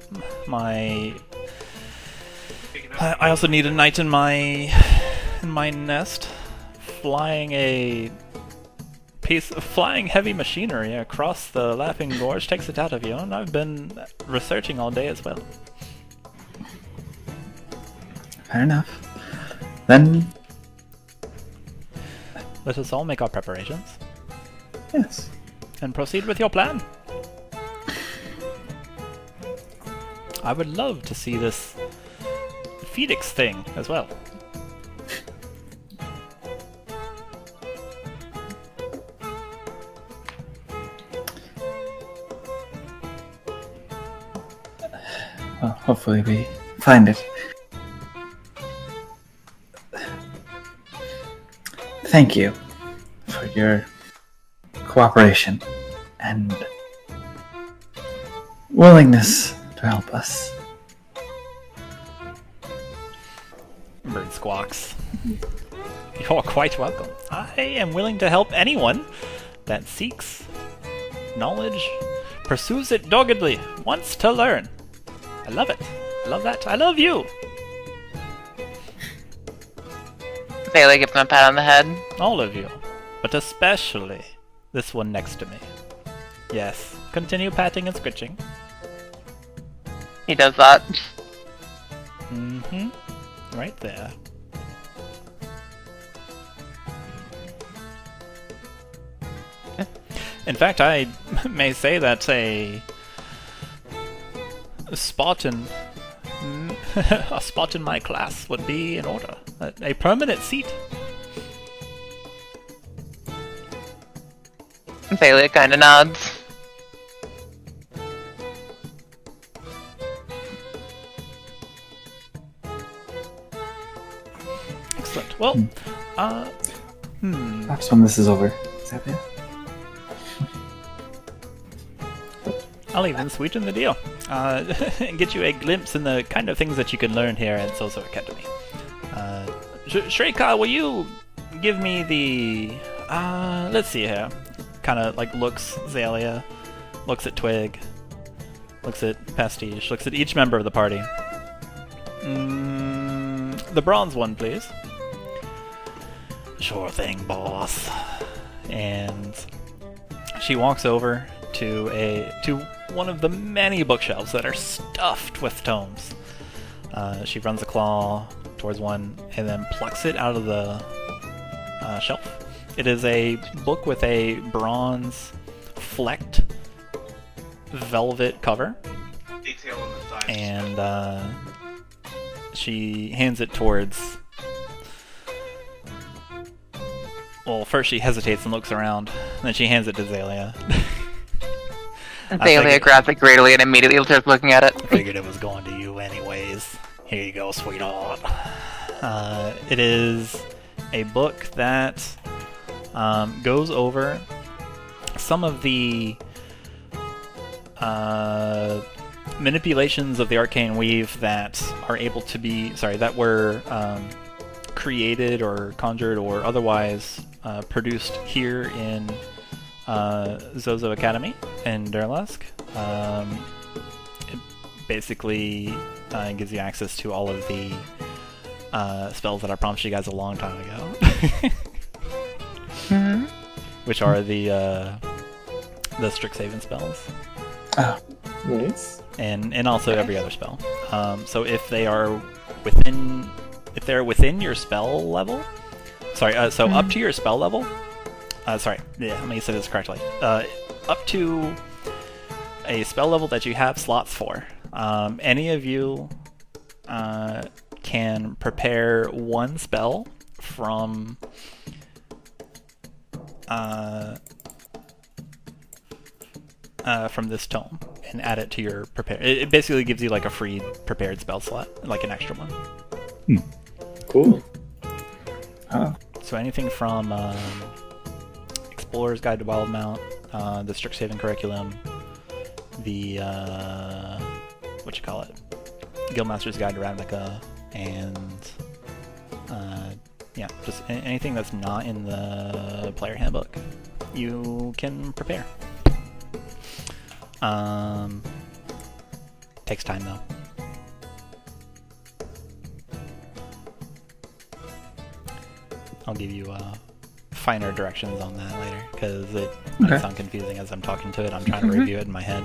I also need a knight in my nest, flying heavy machinery across the Laughing Gorge takes it out of you, and I've been researching all day as well. Fair enough. Then, Let us all make our preparations yes. and proceed with your plan. I would love to see this Phoenix thing as well. Well, hopefully we find it. Thank you for your cooperation and willingness to help us. Bird squawks. You're quite welcome. I am willing to help anyone that seeks knowledge, pursues it doggedly, wants to learn. I love it. I love that. I love you. Xalia gives him a pat on the head. All of you. But especially this one next to me. Yes. Continue patting and scritching. He does that. Mm-hmm. Right there. In fact, I may say that a spot in a spot in my class would be in order. A permanent seat. Xalia kind of nods. Excellent. Well, Perhaps when this is over. Is that it? I'll even sweeten the deal. And get you a glimpse in the kind of things that you can learn here at Zozo Academy. Shreka, will you give me the... let's see here. Kind of like looks Xalia, looks at Twig, looks at Pastiche, looks at each member of the party. The bronze one, please. Sure thing, boss. And she walks over to one of the many bookshelves that are stuffed with tomes. She runs a claw towards one and then plucks it out of the shelf. It is a book with a bronze flecked velvet cover. Detail on the side. And she hands it towards... Well, first she hesitates and looks around, and then she hands it to Xalia. Xalia grabs it greedily and immediately starts looking at it. Figured it was going to you anyways. Here you go, sweetheart. It is a book that goes over some of the manipulations of the arcane weave that are able to be, that were created or conjured or otherwise produced here in Zozo Academy in Durlask. It basically gives you access to all of the spells that I promised you guys a long time ago. Which are the Strixhaven spells. Oh, nice. And also every other spell. So if they are within your spell level, so up to your spell level. Let me say this correctly. Up to a spell level that you have slots for, any of you can prepare one spell from this tome and add it to your prepare. It basically gives you like a free prepared spell slot, like an extra one. Cool. So anything from Explorer's Guide to Wildemount, the Strixhaven curriculum, the Guildmaster's Guide to Ravnica, and just anything that's not in the player handbook, you can prepare. Takes time though. I'll give you finer directions on that later, because it might sound confusing as I'm talking to it. I'm trying to review it in my head.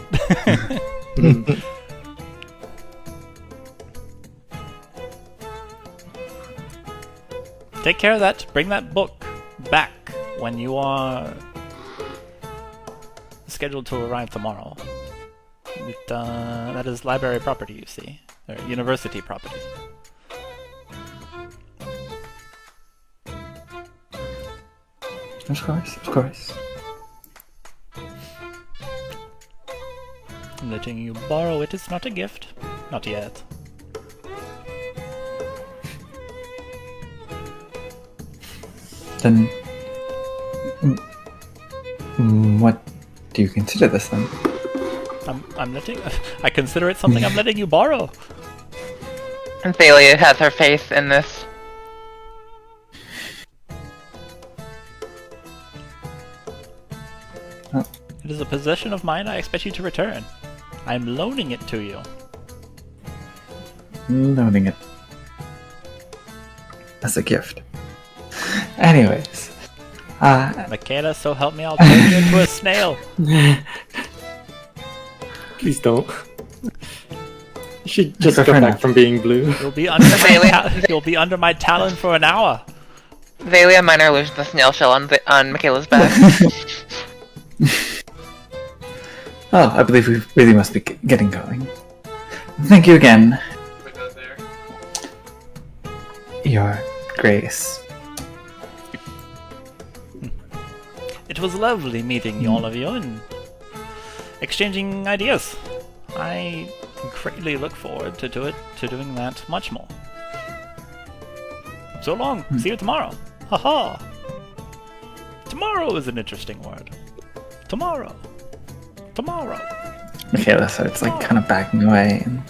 Take care of that. Bring that book back when you are scheduled to arrive tomorrow. That is library property, you see. Or university property. Of course. I'm letting you borrow it. It's not a gift. Not yet. Then... what do you consider this, then? I'm letting. I consider it something I'm letting you borrow. And Xalia has her faith in this. It is a possession of mine I expect you to return. I'm loaning it to you. Loaning it. As a gift. Anyways. Makayla, so help me, I'll turn you into a snail. Please don't. You should just go back from being blue. You'll be under my talon for an hour. Xalia, minor illusion, the snail shell on Makayla's back. Oh, I believe we really must be getting going. Thank you again, Your Grace. It was lovely meeting all of you and exchanging ideas. I greatly look forward to doing that much more. So long. See you tomorrow. Haha. Tomorrow is an interesting word. Tomorrow. Makayla starts like kind of backing away and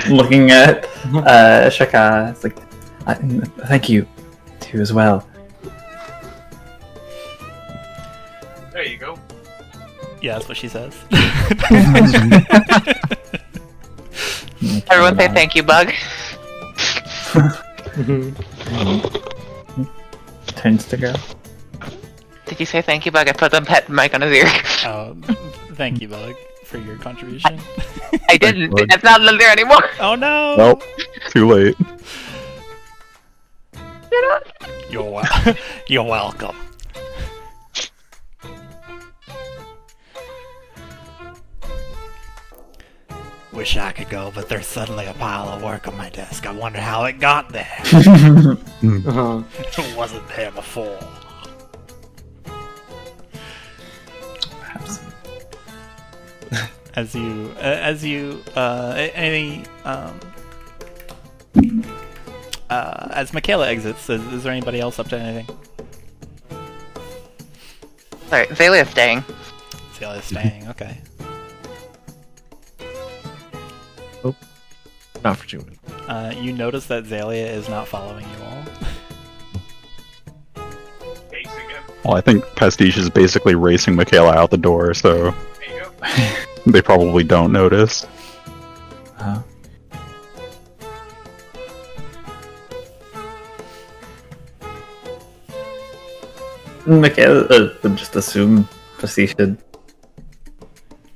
looking at Shaka. It's like, thank you to you as well. There you go. Yeah, that's what she says. Everyone say thank you, Bug. Turns to girl. Did you say thank you, Bug? I put the pet mic on his ear. Thank you, Bug, for your contribution. I didn't. It's not in there anymore. Oh no! Nope. Too late. You're welcome. Wish I could go, but there's suddenly a pile of work on my desk. I wonder how it got there. It wasn't there before. As Makayla exits, is there anybody else up to anything? Sorry, Xalia's staying. Zalia's staying, okay. Not for Chuman. You notice that Xalia is not following you all. Facing him. Well, I think Pastiche is basically racing Makayla out the door, so There you go. they probably don't notice. Makayla would just assume Pastiche had,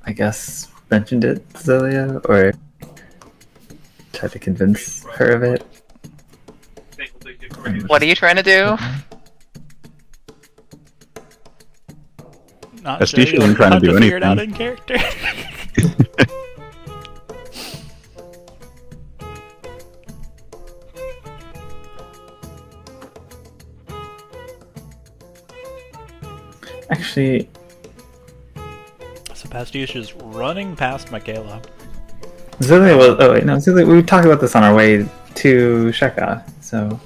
I guess, mentioned it to Xalia, or try to convince her of it. What are you trying to do? Not Pastiche sure isn't trying to do figure it out anything. in character. Actually, So Pastiche is running past Makayla. Xalia was. Oh wait, no. Xalia, we talked about this on our way to Sheka, so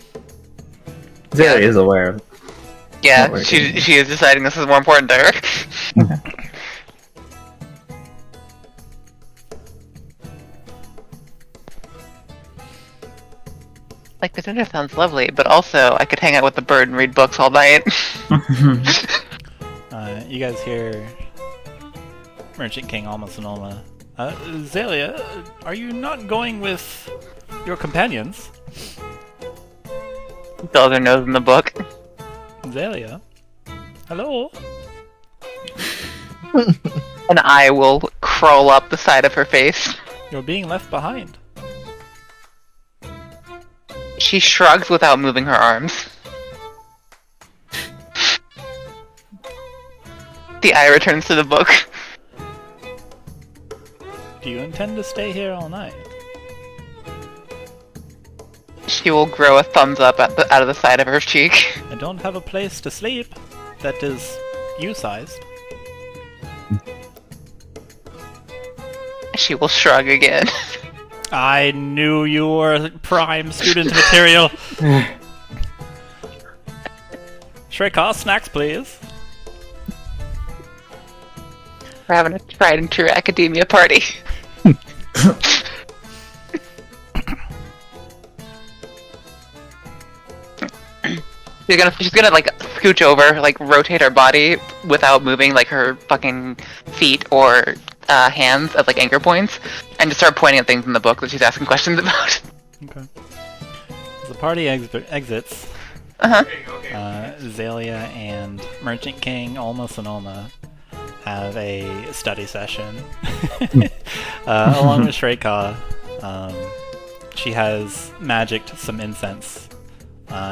Xalia is aware of. Yeah, What she we're is deciding this is more important to her. Like, the dinner sounds lovely, but also I could hang out with the bird and read books all night. You guys hear Merchant King Alma Sonoma. Xalia, are you not going with your companions? Dolls her nose in the book. Xalia? Hello? An eye will crawl up the side of her face. You're being left behind. She shrugs without moving her arms. The eye returns to the book. Do you intend to stay here all night? She will grow a thumbs up out of the side of her cheek. I don't have a place to sleep that is you-sized. She will shrug again. I knew you were prime student material. Shreka, snacks please. We're having a tried and true academia party. She's gonna like scooch over, like rotate her body without moving like her fucking feet or hands as like anchor points, and just start pointing at things in the book that she's asking questions about. Okay. As the party exits, Xalia and Merchant King Alma Sonoma have a study session along with Raikel. She has magicked some incense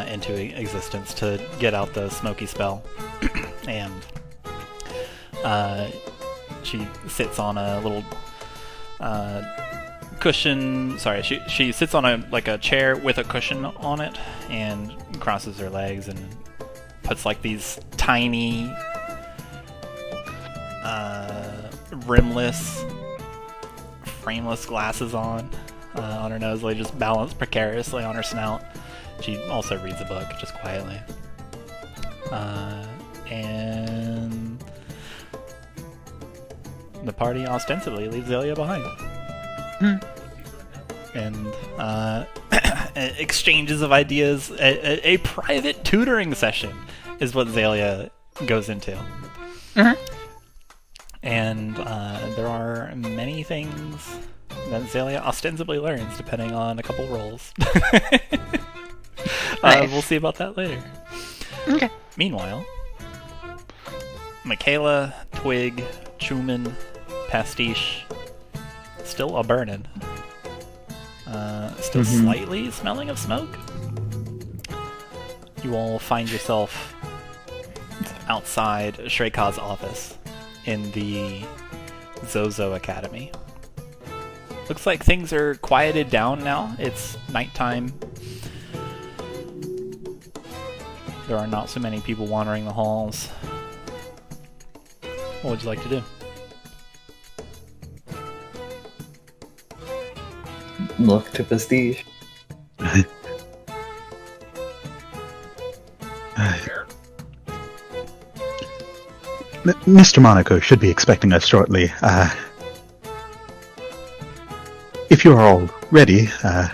into existence to get out the smoky spell, and she sits on a little cushion. Sorry, she sits on a chair with a cushion on it, and crosses her legs and puts like these tiny rimless, frameless glasses on her nose. They just balance precariously on her snout. She also reads a book, just quietly. And the party ostensibly leaves Xalia behind. And exchanges of ideas. A private tutoring session is what Xalia goes into. And there are many things that Xalia ostensibly learns depending on a couple rolls. Nice. We'll see about that later. Okay. Meanwhile, Makayla, Twig, Chuman, Pastiche, still a burning. Still slightly smelling of smoke. You all find yourself outside Shreyka's office in the Zozo Academy. Looks like things are quieted down now. It's nighttime. There are not so many people wandering the halls. What would you like to do? Look to Pastiche. Mr. Monaco should be expecting us shortly. If you're all ready, I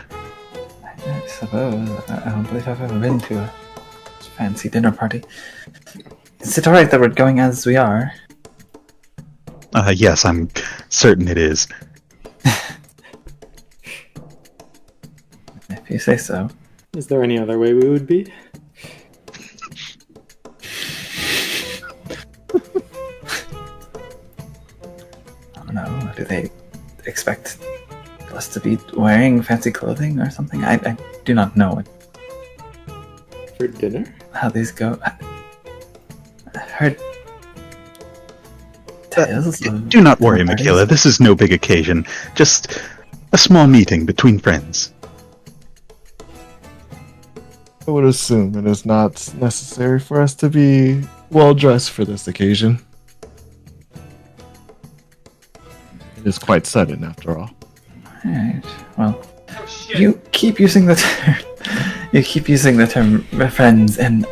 suppose. I don't believe I've ever been to a fancy dinner party. Is it alright that we're going as we are? Yes, I'm certain it is. If you say so. Is there any other way we would be? I don't know. Do they expect us to be wearing fancy clothing or something? I do not know For dinner? how these go. I heard tales of Do not worry, dinner parties. Makayla. This is no big occasion. Just a small meeting between friends. I would assume it is not necessary for us to be well dressed for this occasion. It is quite sudden, after all. Alright. Well, Oh shit. you keep using the term. You keep using the term friends, and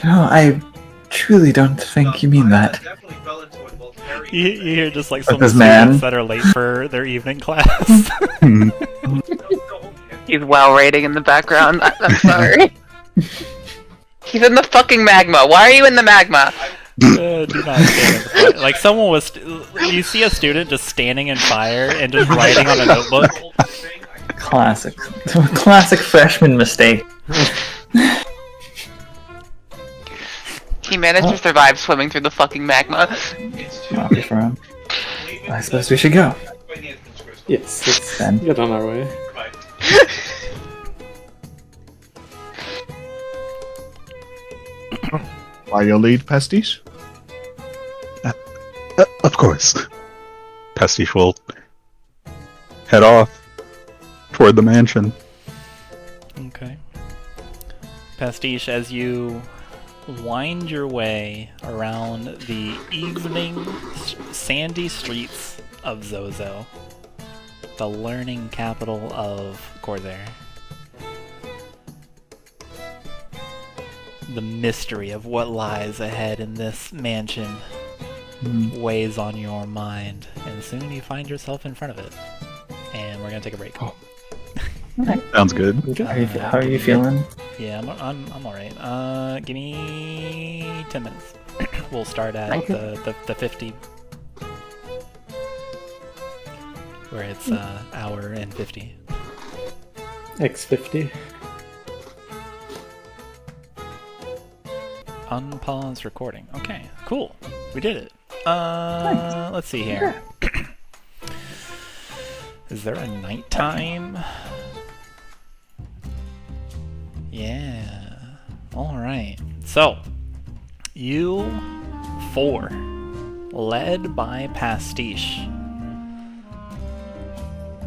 I truly don't think you mean that. Definitely fell into it both very You hear just like some this students man. that are late for their evening class. He's well rating in the background. I'm sorry. He's in the fucking magma. Why are you in the magma? Do not stand in the fire. Like someone was. You see a student just standing in fire and just writing on a notebook. Classic. Classic freshman mistake. He managed to survive swimming through the fucking magma. Happy for him. I suppose we should go. Yes, let's Then. get on our way. By your lead, Pastiche? Of course. Pastiche will head off toward the mansion. Okay. Pastiche, as you wind your way around the evening sandy streets of Zozo, the learning capital of Khorzaire. The mystery of what lies ahead in this mansion weighs on your mind, and soon you find yourself in front of it. And we're gonna take a break. Oh. Sounds good. How are you feeling? Yeah, I'm all right. Give me 10 minutes. We'll start at the 50, where it's hour and 50. X50. Unpause recording. Okay, cool. We did it. Let's see here. Is there a nighttime? Yeah. Alright. So, you 4, led by Pastiche,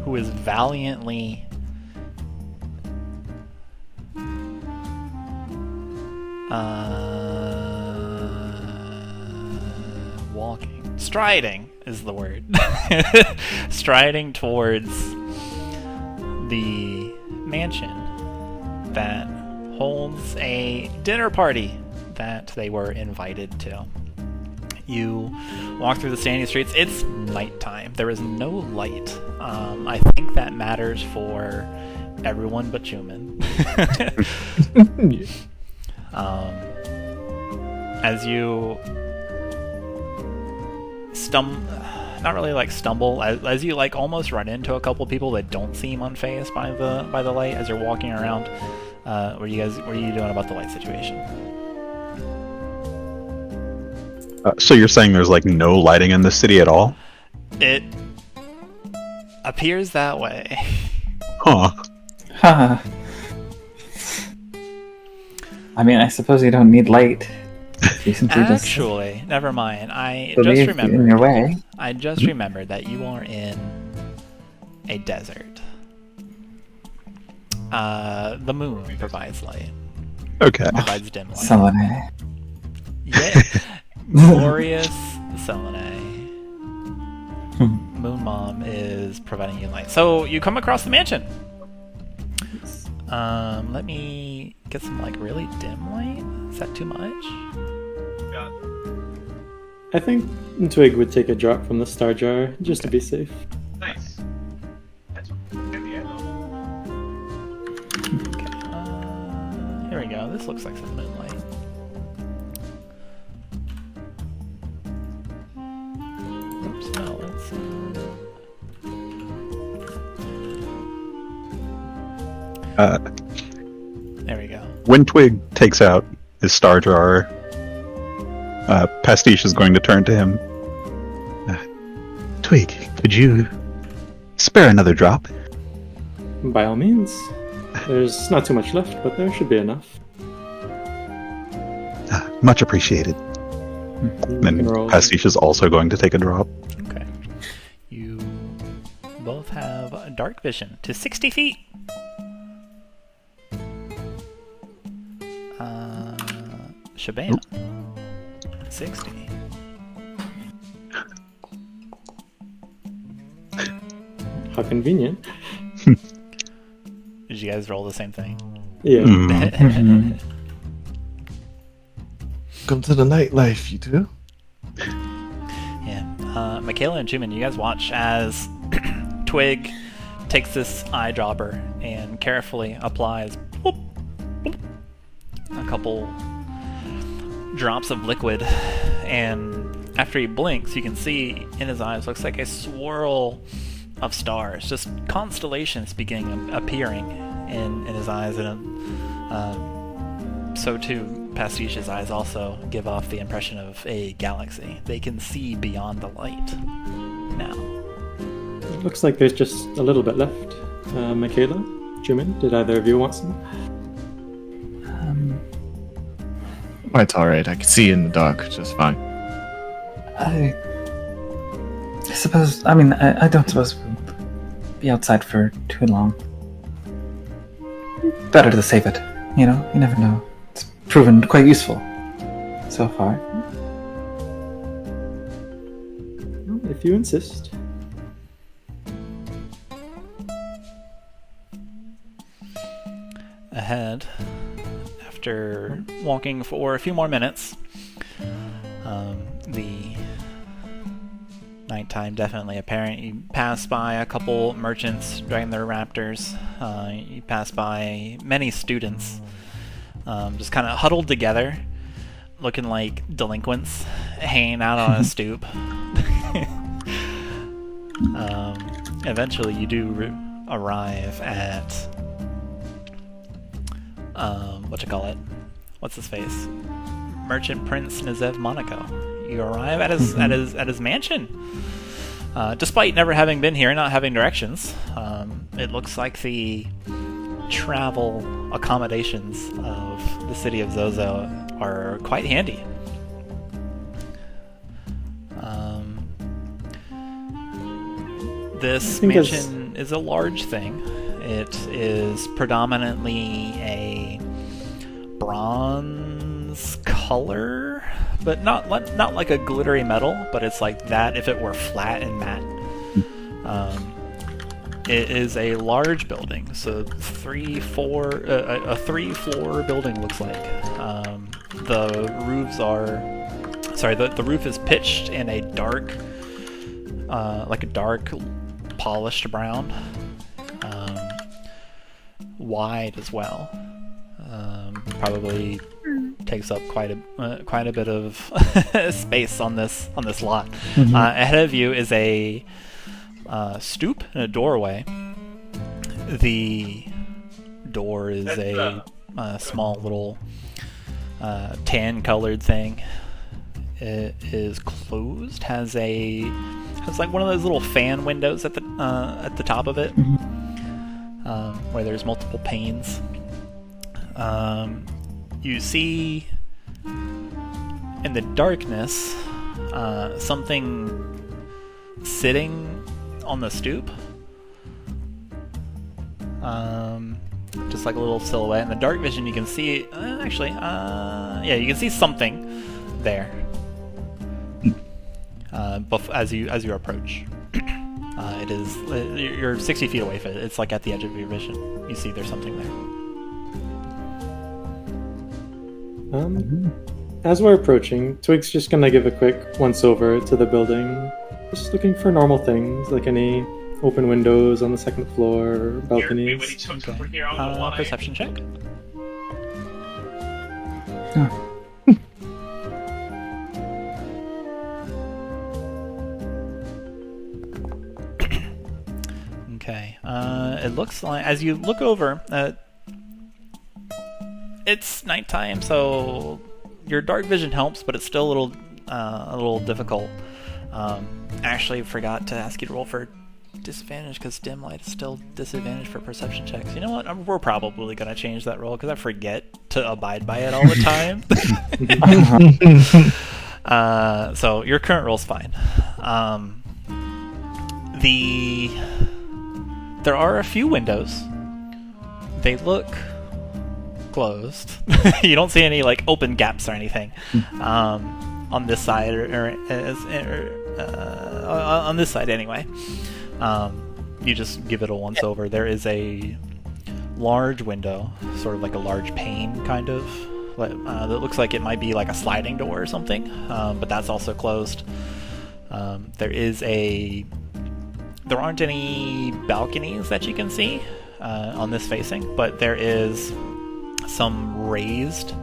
who is valiantly striding is the word. Striding towards the mansion that holds a dinner party that they were invited to. You walk through the sandy streets. It's nighttime. There is no light. I think that matters for everyone but Chuman. As you not really like stumble, as you like almost run into a couple people that don't seem unfazed by the light as you're walking around. What are you doing about the light situation? So you're saying there's like no lighting in the city at all? It appears that way. Huh. Huh. I mean, I suppose you don't need light. You simply Actually, never mind. I just just remembered. in your way. I just remembered that you are in a desert. The moon provides light. Okay. Provides dim light. Savanna. Yeah. Glorious Selene. Moon Mom is providing you light. So you come across the mansion. Let me get some like really dim light. Is that too much? I think Twig would take a drop from the star jar just to be safe. Nice. That's Okay. Here we go. This looks like some moonlight. Oops, no, there we go. When Twig takes out his star jar, Pastiche is going to turn to him. Twig, could you spare another drop? By all means. There's not too much left, but there should be enough. Much appreciated. Then Pastiche is also going to take a drop. Okay. You both have dark vision to 60 feet. Shabam. 60. How convenient. Did you guys roll the same thing? Yeah. Come to the nightlife, you two. Yeah. Makayla and Chuman, you guys watch as Twig takes this eyedropper and carefully applies whoop, whoop, a couple drops of liquid, and after he blinks, you can see in his eyes looks like a swirl of stars, just constellations beginning appearing in his eyes, and so too Pastiche's eyes also give off the impression of a galaxy. They can see beyond the light now. Looks like there's just a little bit left. Makayla, Chuman, did either of you want some? It's alright, I can see in the dark just fine. I suppose, I don't suppose we'll be outside for too long. Better to save it, you never know. It's proven quite useful so far. Well, if you insist. Ahead, after walking for a few more minutes, the Nighttime definitely apparent. You pass by a couple merchants dragging their raptors. You pass by many students, just kind of huddled together, looking like delinquents, hanging out on a stoop. Eventually, you do arrive at what's his face? Merchant Prince Nazev Monaco. You arrive at his mansion. Despite never having been here and not having directions, it looks like the travel accommodations of the city of Zozo are quite handy. This mansion is a large thing. It is predominantly a bronze color, but not like a glittery metal, but it's like that if it were flat and matte. It is a large building, so a 3-floor building looks like. The roof is pitched in a dark, polished brown, wide as well. Probably takes up quite a bit of space on this lot. Ahead of you is a stoop and a doorway. The door is a small little tan-colored thing. It is closed. Has like one of those little fan windows at the top of it, where there's multiple panes. You see in the darkness something sitting on the stoop, just like a little silhouette. In the dark vision, you can see you can see something there. As you approach, you're 60 feet away from it. It's like at the edge of your vision. You see there's something there. As we're approaching, Twig's just gonna give a quick once-over to the building, just looking for normal things, like any open windows on the second floor, balconies. Perception check. Okay. It looks like, as you look over, it's nighttime, so your dark vision helps, but it's still a little difficult. Actually, forgot to ask you to roll for disadvantage because dim light is still disadvantage for perception checks. You know what? We're probably gonna change that roll because I forget to abide by it all the time. So your current roll's fine. There are a few windows. They look closed. You don't see any like open gaps or anything on this side, or on this side anyway. You just give it a once over. There is a large window, sort of like a large pane, kind of. That looks like it might be like a sliding door or something, but that's also closed. There aren't any balconies that you can see on this facing, but there is some raised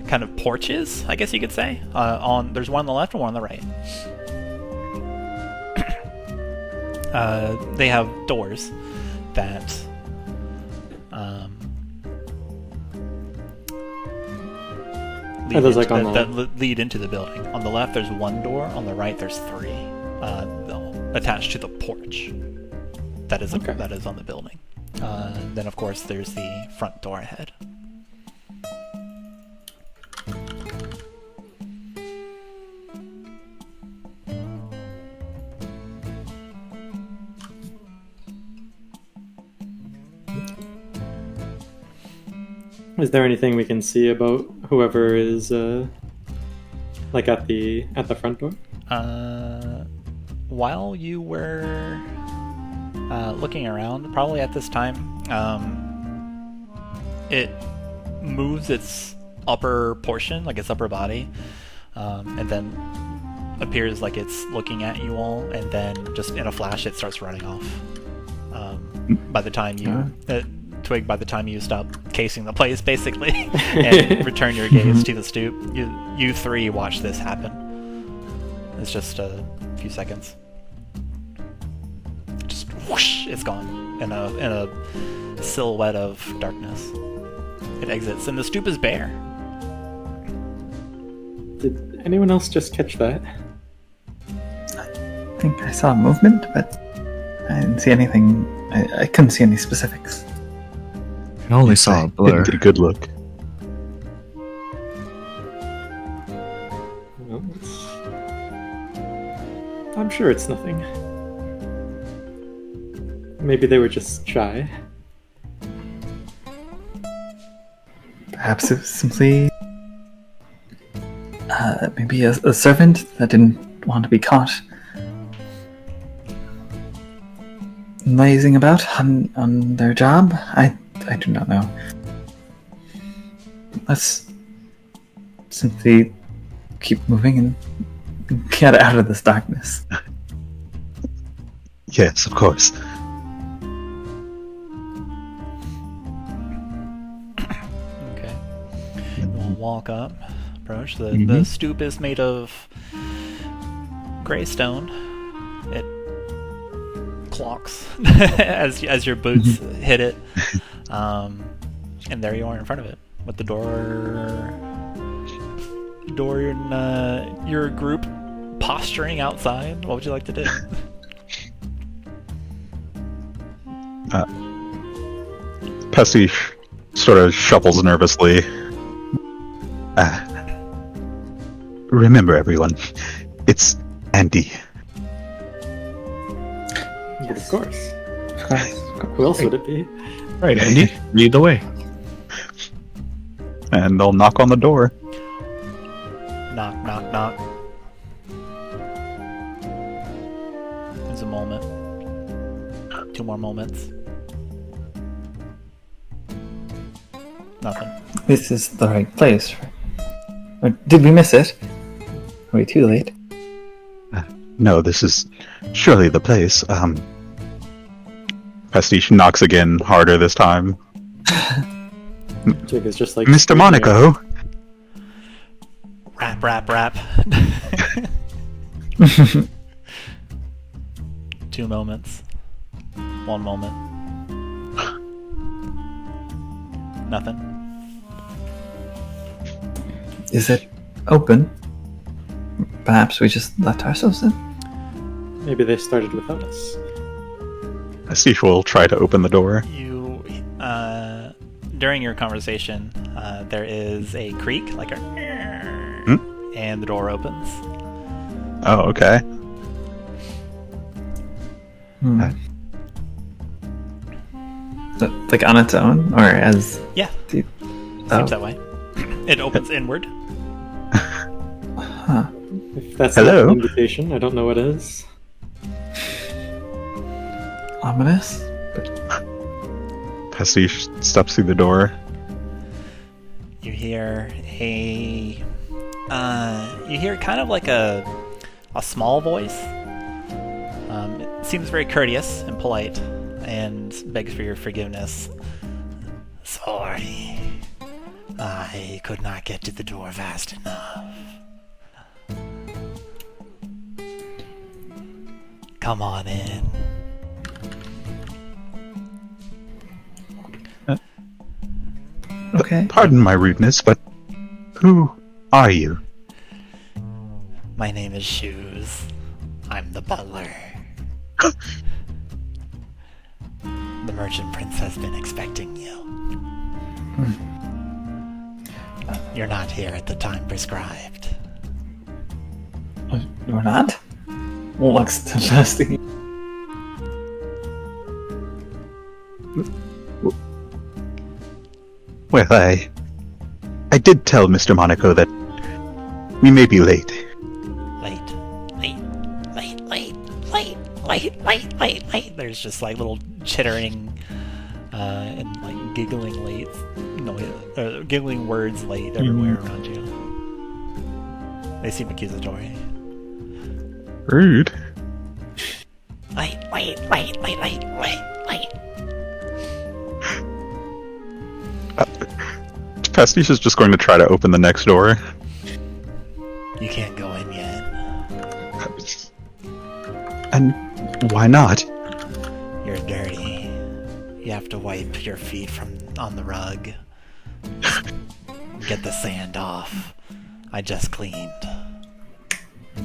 kind of porches, I guess you could say. There's one on the left and one on the right. They have doors that lead into the building. On the left, there's one door. On the right, there's three attached to the porch that is on the building. Then, of course, there's the front door ahead. Is there anything we can see about whoever is like at the front door? While you were looking around, probably at this time, it moves its upper portion, like its upper body, and then appears like it's looking at you all, and then just in a flash it starts running off. By the time you Twig, by the time you stop casing the place, basically, and return your gaze to the stoop, you three watch this happen. It's just a few seconds. Just whoosh, it's gone in a silhouette of darkness. It exits, and the stoop is bare. Did anyone else just catch that? I think I saw movement, but I didn't see anything. I couldn't see any specifics. I only saw a blur. Didn't get a good look. Well, I'm sure it's nothing. Maybe they were just shy. Perhaps it was simply maybe a servant that didn't want to be caught lazing about on their job. I do not know. Let's simply keep moving and get out of this darkness. Yes, of course. Okay. We'll walk up, approach. The stoop is made of gray stone. It clocks as your boots hit it. And there you are in front of it, with the door in your group posturing outside. What would you like to do? Pastiche sort of shuffles nervously. Remember, everyone, it's Andy. Yes. Of course. Who else would it be? Right, Andy, lead the way. And they'll knock on the door. Knock, knock, knock. There's a moment. 2 more moments. Nothing. This is the right place. Or did we miss it? Are we too late? No, this is surely the place. Pastiche knocks again, harder this time. Twig is just like, Mr. Monaco! Rap, rap, rap. 2 moments. 1 moment. Nothing. Is it open? Perhaps we just let ourselves in? Maybe they started without us. Pastiche will try to open the door. You, during your conversation, there is a creak, like a, and the door opens. Oh, okay. Like on its own, or as? Yeah, Seems seems that way. It opens inward. Huh. If that's Hello? not an invitation, I don't know what is. Ominous. Pastiche steps through the door. You hear you hear kind of like a small voice. It seems very courteous and polite, and begs for your forgiveness. Sorry, I could not get to the door fast enough. Come on in. Okay. Pardon my rudeness, but who are you? My name is Shoes. I'm the butler. The merchant prince has been expecting you. You're not here at the time prescribed. You're not? Looks disgusting. Well, I did tell Mr. Monaco that we may be late. Late. There's just like little chittering and like giggling giggling words late everywhere around you. They seem accusatory. Rude. Wait. Pastiche is just going to try to open the next door. You can't go in yet. And why not? You're dirty. You have to wipe your feet on the rug. Get the sand off. I just cleaned.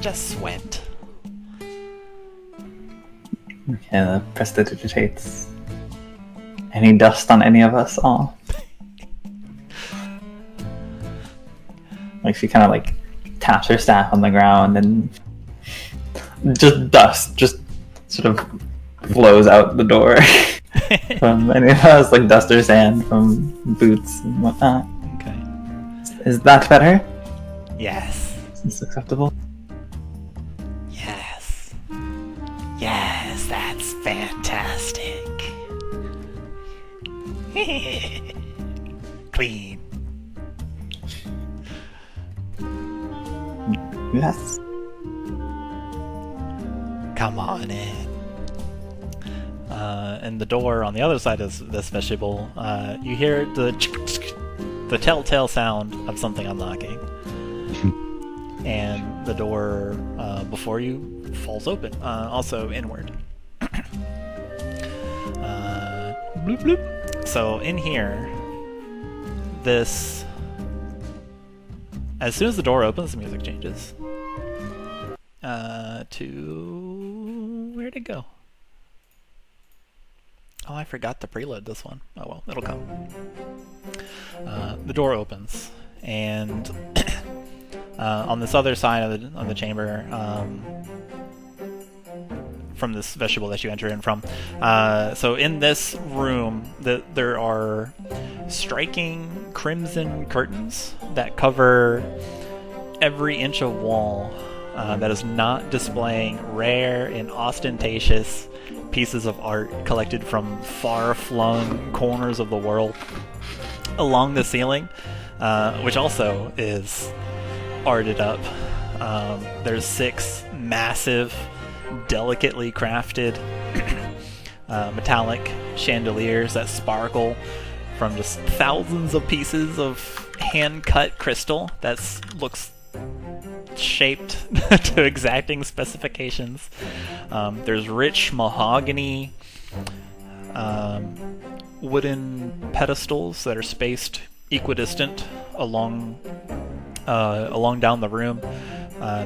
Just sweat. Yeah, prestidigitates any dust on any of us off. Like she kind of like taps her staff on the ground and just dust just sort of flows out the door from any of us, like dust or sand from boots and whatnot. Okay. Is that better? Yes. Is this acceptable? Yes. Yes, that's fantastic. Clean. Yes. Come on in. And the door on the other side of this vestibule, you hear the telltale sound of something unlocking. And the door before you falls open, also inward. Bloop, bloop. So in here, as soon as the door opens, the music changes. To where'd it go? Oh, I forgot to preload this one. Oh well, it'll come. The door opens, and on this other side of the chamber, from this vestibule that you enter in from. So in this room, there are striking crimson curtains that cover every inch of wall that is not displaying rare and ostentatious pieces of art collected from far-flung corners of the world along the ceiling, which also is arted up. There's 6 massive, delicately crafted metallic chandeliers that sparkle from just thousands of pieces of hand-cut crystal that looks shaped to exacting specifications. There's rich mahogany wooden pedestals that are spaced equidistant along down the room.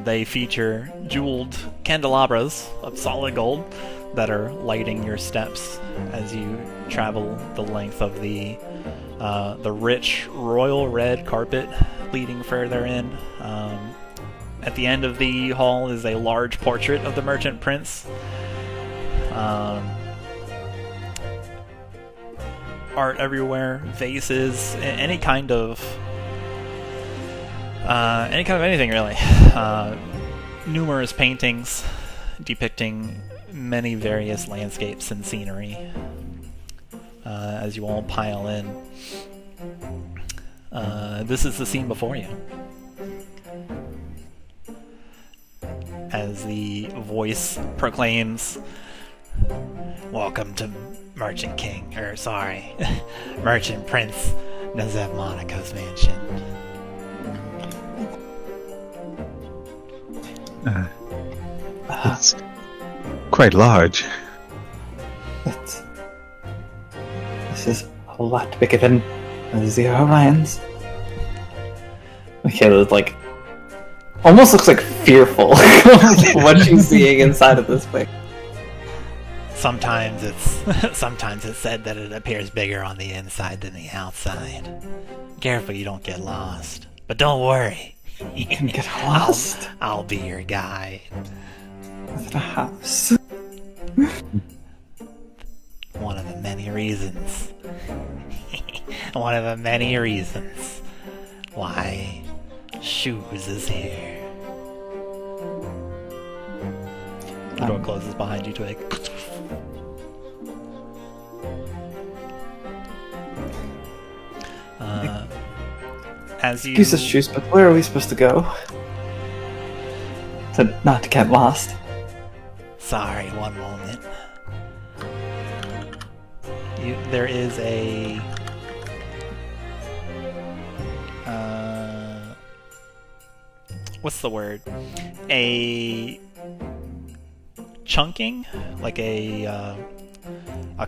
They feature jeweled candelabras of solid gold that are lighting your steps as you travel the length of the rich royal red carpet leading further in. At the end of the hall is a large portrait of the merchant prince. Art everywhere, vases, any kind of anything really. Numerous paintings depicting many various landscapes and scenery as you all pile in. This is the scene before you. As the voice proclaims, "Welcome to Merchant Prince Nazeb Monaco's mansion." It's quite large. This is a lot bigger than the Zero Lions. Makayla's like, almost looks like fearful what she's seeing inside of this place. Sometimes it's said that it appears bigger on the inside than the outside. Careful you don't get lost. But don't worry. You can get lost. I'll be your guide. With a house. One of the many reasons. One of the many reasons why Shoes is here. The door closes behind you, Twig. As you... Excuse us, Shoes, but where are we supposed to go? To not get lost. Sorry, one moment. There is a... what's the word? A chunking, like a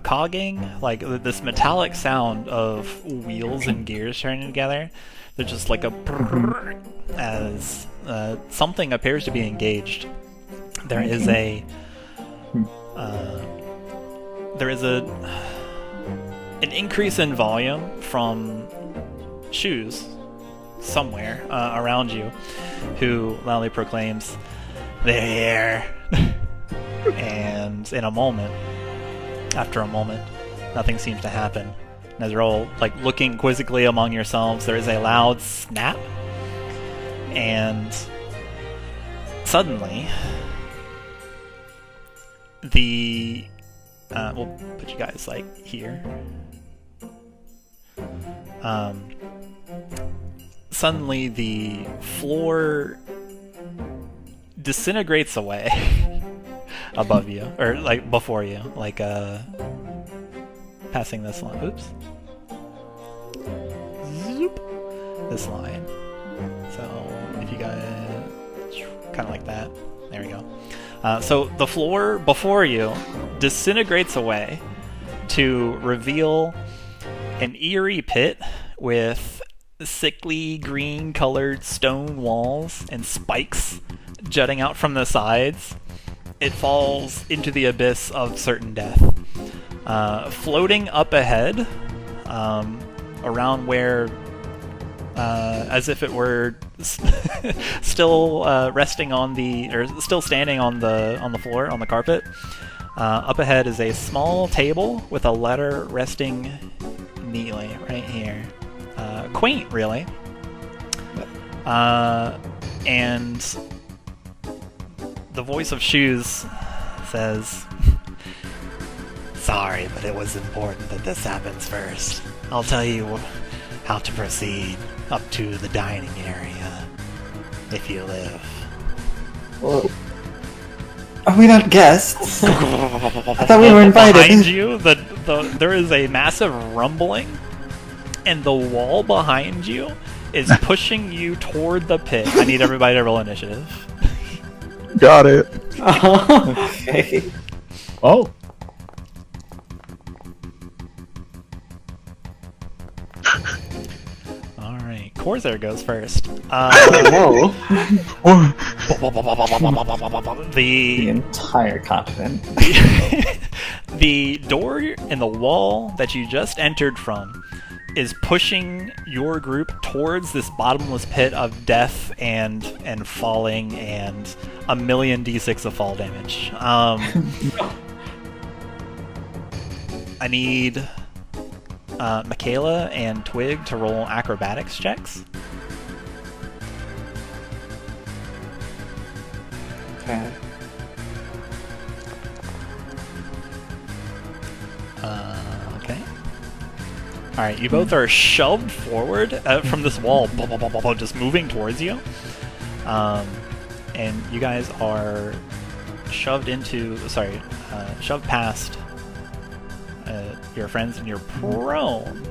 cogging, like this metallic sound of wheels and gears turning together. They're just like a brrr, as something appears to be engaged. There is an increase in volume from shoes somewhere around you, who loudly proclaims, "They're here!" And in a moment, after a moment, nothing seems to happen. As you're all like looking quizzically among yourselves, there is a loud snap, and suddenly we'll put you guys like here. Suddenly the floor disintegrates away above you, or like before you, like passing this line. Oops. Zoop. This line. So if you guys kind of like that, there we go. So the floor before you disintegrates away to reveal an eerie pit with sickly green colored stone walls and spikes jutting out from the sides. It falls into the abyss of certain death. Floating up ahead, around where, as if it were still resting on the, or still standing on the floor, on the carpet. Up ahead is a small table with a letter resting neatly right here. Quaint, really. And the voice of Shoes says, "Sorry, but it was important that this happens first. I'll tell you how to proceed up to the dining area, if you live." Well, are we not guests? I thought we were invited. Behind you, there is a massive rumbling, and the wall behind you is pushing you toward the pit. I need everybody to roll initiative. Got it. Okay. Oh. Alright, Khorzaire goes first. Whoa. The The entire continent. the door in the wall that you just entered from is pushing your group towards this bottomless pit of death and falling and a million d6 of fall damage. I need Makayla and Twig to roll acrobatics checks. Okay. Okay. Alright, you both are shoved forward from this wall, just moving towards you. And you guys are shoved shoved past your friends, and you're prone.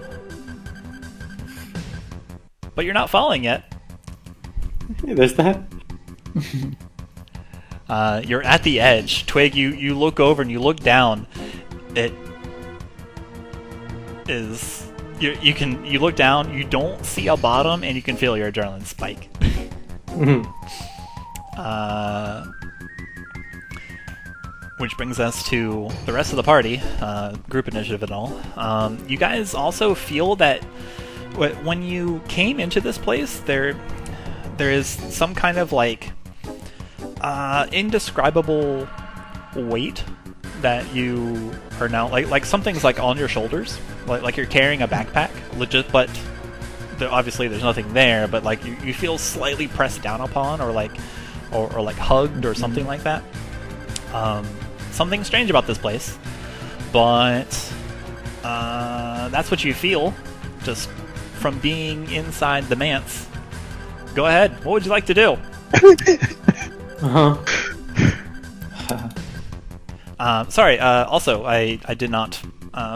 But you're not falling yet. Yeah, there's that. You're at the edge. Twig, you look over and you look down. It is... You look down, you don't see a bottom, and you can feel your adrenaline spike. Which brings us to the rest of the party, group initiative and all. You guys also feel that when you came into this place, there is some kind of like indescribable weight that you are now like something's like on your shoulders, like you're carrying a backpack, legit, but obviously there's nothing there, but like you feel slightly pressed down upon, or like hugged or something like that. Something strange about this place, but that's what you feel just from being inside the manse. Go ahead. What would you like to do? Sorry, also, I did not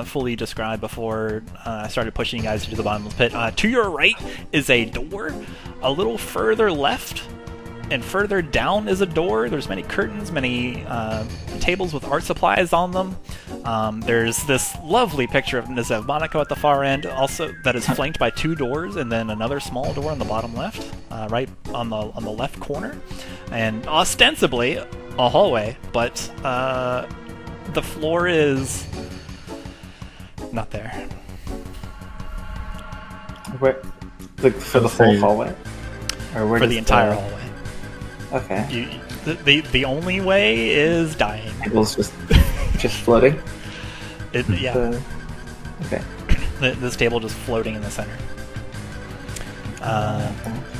fully describe before I started pushing you guys into the bottomless pit. To your right is a door. A little further left and further down is a door. There's many curtains, many tables with art supplies on them. There's this lovely picture of Nizev Monaco at the far end, also that is flanked by 2 doors, and then another small door on the bottom left, right on the left corner, and ostensibly a hallway, but the floor is not there. Where? For the full hallway? Or where For the entire hallway. Okay. The only way is dying. Table's just floating? Yeah. Okay. This table just floating in the center.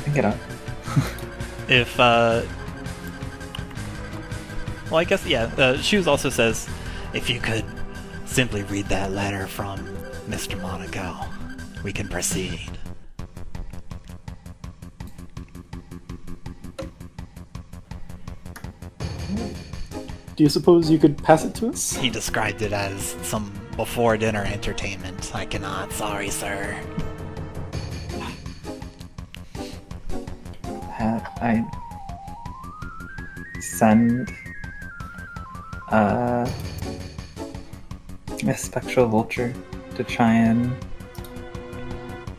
Pick it up. If, well, I guess, yeah, Shoes also says, if you could simply read that letter from Mr. Monaco, we can proceed. Do you suppose you could pass it to us? He described it as some before-dinner entertainment. I cannot, sorry, sir. I send a spectral vulture to try and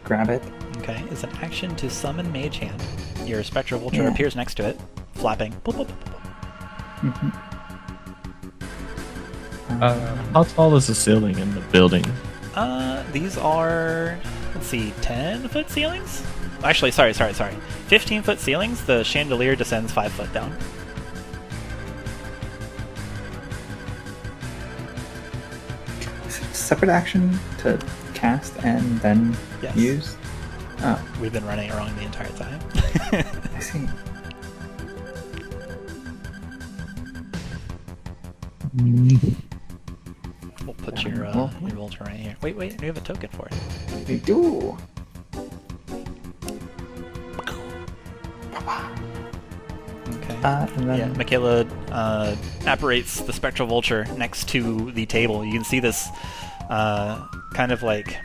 grab it. Okay, it's an action to summon Mage Hand. Your spectral vulture appears next to it, flapping. Boop, boop, boop, boop. Mm-hmm. How tall is the ceiling in the building? These are, let's see, 10-foot ceilings? Actually, sorry. 15-foot ceilings. The chandelier descends 5 foot down. Is it a separate action to cast and then Yes. use? Oh, We've been running it wrong the entire time. I see. We'll put your vulture right here. Wait, you have a token for it. We do. Okay. And then Yeah, Makayla apparates the spectral vulture next to the table. You can see this kind of like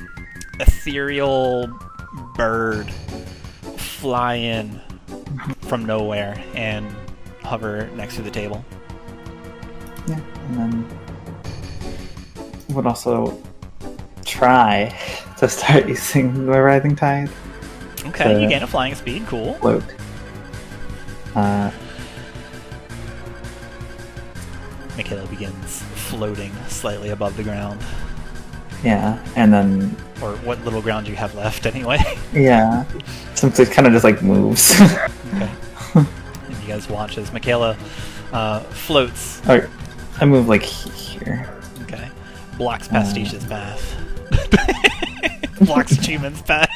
ethereal bird fly in from nowhere and hover next to the table. yeah, and then would also try to start using the Rising Tide Okay, you gain a flying speed. Cool. float. Makayla begins floating slightly above the ground, Yeah, and then or what little ground you have left, anyway. yeah, since it kind of just like moves. Okay. And you guys watch as Makayla floats. Or I move like here. Okay. Blocks Pastiche's path. Blocks Chuman's path.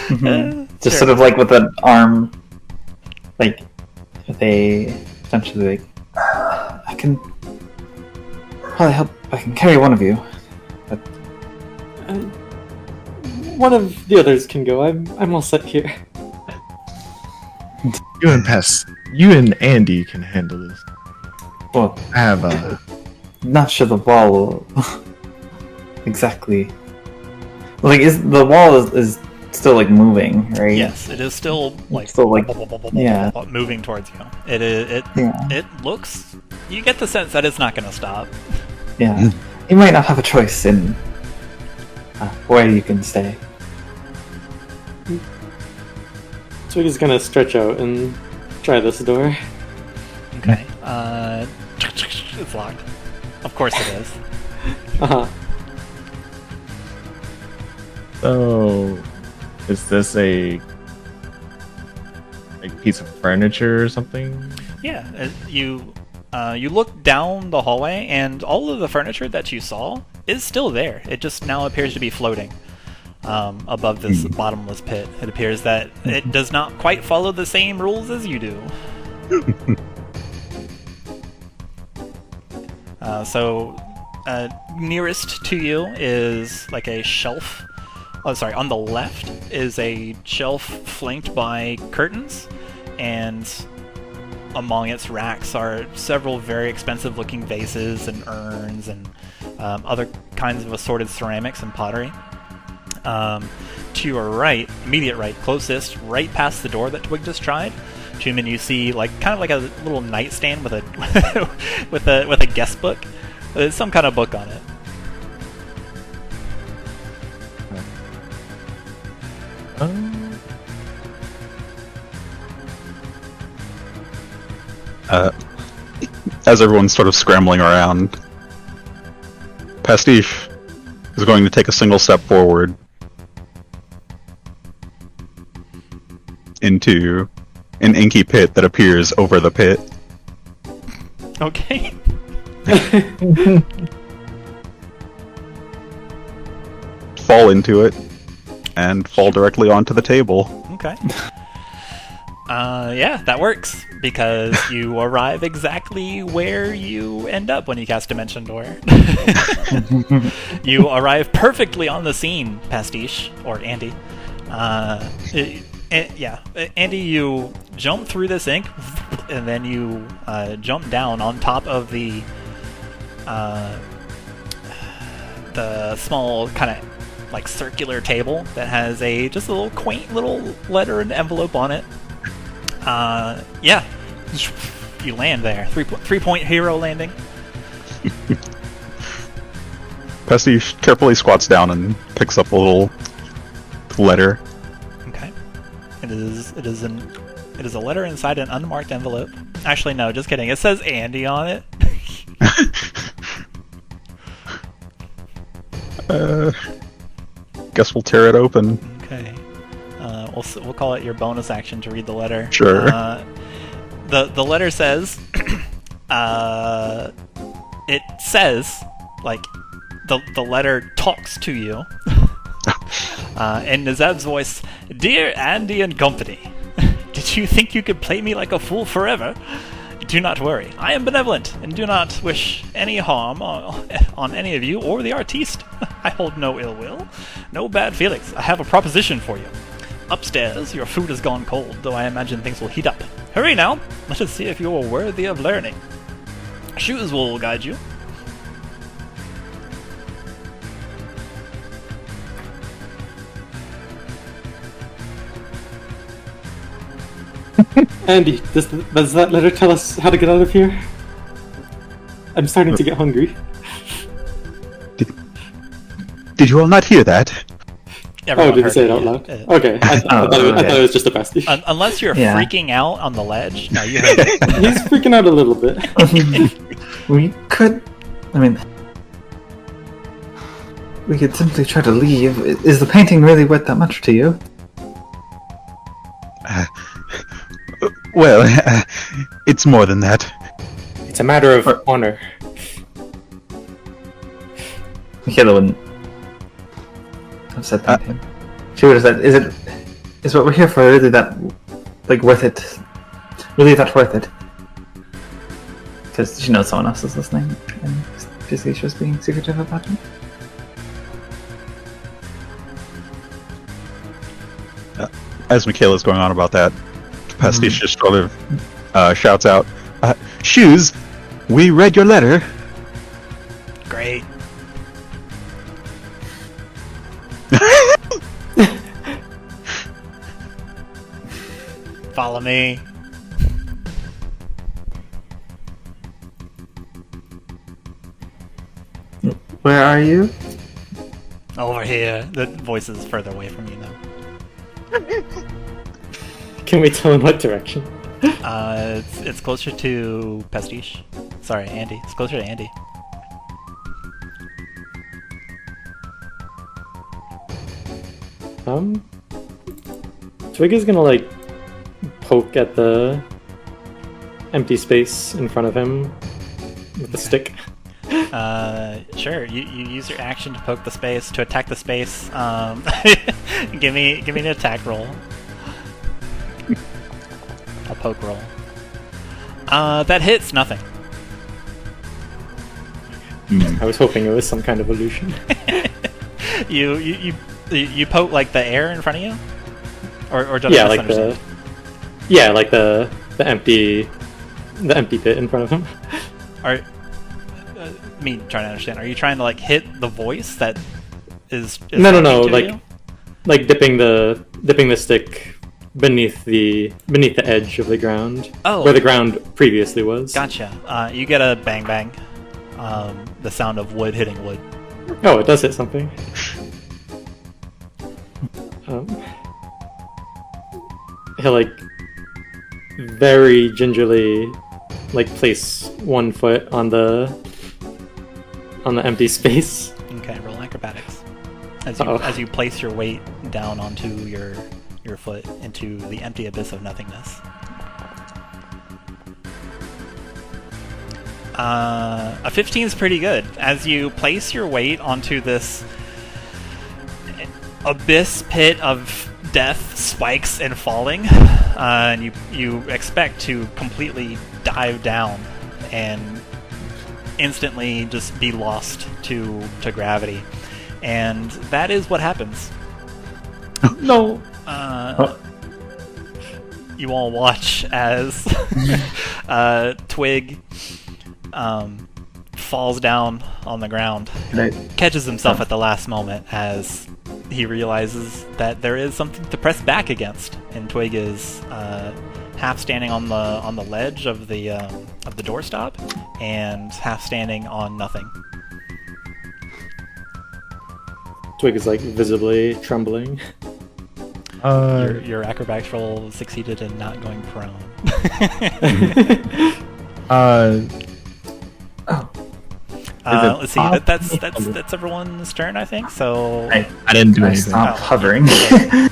Just Sure. sort of like with an arm, like they essentially like I can probably help. I can carry one of you. But One of the others can go. I'm all set here. You and Andy can handle this. well, I have not sure the wall will exactly. Like, is the wall is still like moving, right? Yes, it is still like Still, like, yeah. moving towards you. It Yeah. looks. You get the sense that it's not going to stop. Yeah. You might not have a choice in where you can stay. Twig is gonna stretch out and try this door. Okay. It's locked. Of course it is. Uh-huh. So, is this a piece of furniture or something? Yeah. You look down the hallway, and all of the furniture that you saw is still there. It just now appears to be floating above this bottomless pit. It appears that it does not quite follow the same rules as you do. Nearest to you is like a shelf. Oh, sorry. On the left is a shelf flanked by curtains, and among its racks are several very expensive-looking vases and urns and other kinds of assorted ceramics and pottery. To your right, immediate right, closest, right past the door that Twig just tried, Chuman, you see kind of like a little nightstand with a with a guest book. There's some kind of book on it. As everyone's sort of scrambling around, Pastiche is going to take a single step forward into an inky pit that appears over the pit. Okay. Fall into it and fall directly onto the table. Okay. Yeah, that works, because you arrive exactly where you end up when you cast Dimension Door. You arrive perfectly on the scene, Pastiche, or Andy. Andy, you jump through this ink, and then you jump down on top of the small kind of like circular table that has just a little quaint little letter and envelope on it. You land there. 3-point hero landing. Pastiche carefully squats down and picks up a little letter. Okay. It is a letter inside an unmarked envelope. Actually, no, just kidding. It says Andy on it. Guess we'll tear it open. Okay. We'll call it your bonus action to read the letter. Sure. The letter says, it says, like, the letter talks to you. In Nazab's voice, "Dear Andy and company, did you think you could play me like a fool forever? Do not worry. I am benevolent and do not wish any harm on any of you or the artiste. I hold no ill will, no bad feelings. I have a proposition for you. Upstairs, your food has gone cold, though I imagine things will heat up. Hurry now. Let us see if you are worthy of learning. Shoes will guide you." Andy, does that letter tell us how to get out of here? I'm starting to get hungry. Did you all not hear that? Everyone did you heard say it out loud? Yeah. Okay, I thought it was just a pastiche. Unless you're Yeah. freaking out on the ledge. No, you heard it. He's freaking out a little bit. We could simply try to leave. Is the painting really worth that much to you? Well, it's more than that. It's a matter of honor. Makayla wouldn't have said that to him. She would have said, is what we're here for really that, like, worth it? Really that worth it? Because she knows someone else is listening, and Pastiche was being secretive about it. As Makayla's going on about that, Pastiche just sort of shouts out, "Shoes, we read your letter." Great. Follow me. Where are you? Over here. The voice is further away from you now. Can we tell in what direction? It's closer to Pastiche. Sorry, Andy. It's closer to Andy. Twig is gonna, like, poke at the empty space in front of him with the stick. Sure. You use your action to poke the space, to attack the space. Give me an attack roll. A poke roll. That hits nothing. I was hoping it was some kind of illusion. You poke like the air in front of you, or did I Yeah, like misunderstand? the empty the empty pit in front of him. Are me trying to understand? Are you trying to like hit the voice that is No, talking to you? like dipping the stick beneath the edge of the ground, where the ground previously was. Gotcha. You get a bang bang, the sound of wood hitting wood. Oh, it does hit something. He'll like very gingerly like place one foot on the empty space. Okay, roll acrobatics. As you place your weight down onto your foot into the empty abyss of nothingness. A 15 is pretty good. As you place your weight onto this abyss pit of death, spikes, and falling, and you expect to completely dive down and instantly just be lost to gravity. And that is what happens. No. You all watch as Twig falls down on the ground, catches himself at the last moment as he realizes that there is something to press back against, and Twig is half standing on the ledge of the doorstop and half standing on nothing. Twig is like visibly trembling. Your acrobatics roll succeeded in not going prone. Let's see. That's everyone's turn, I think. So I didn't do I anything. stopped hovering. I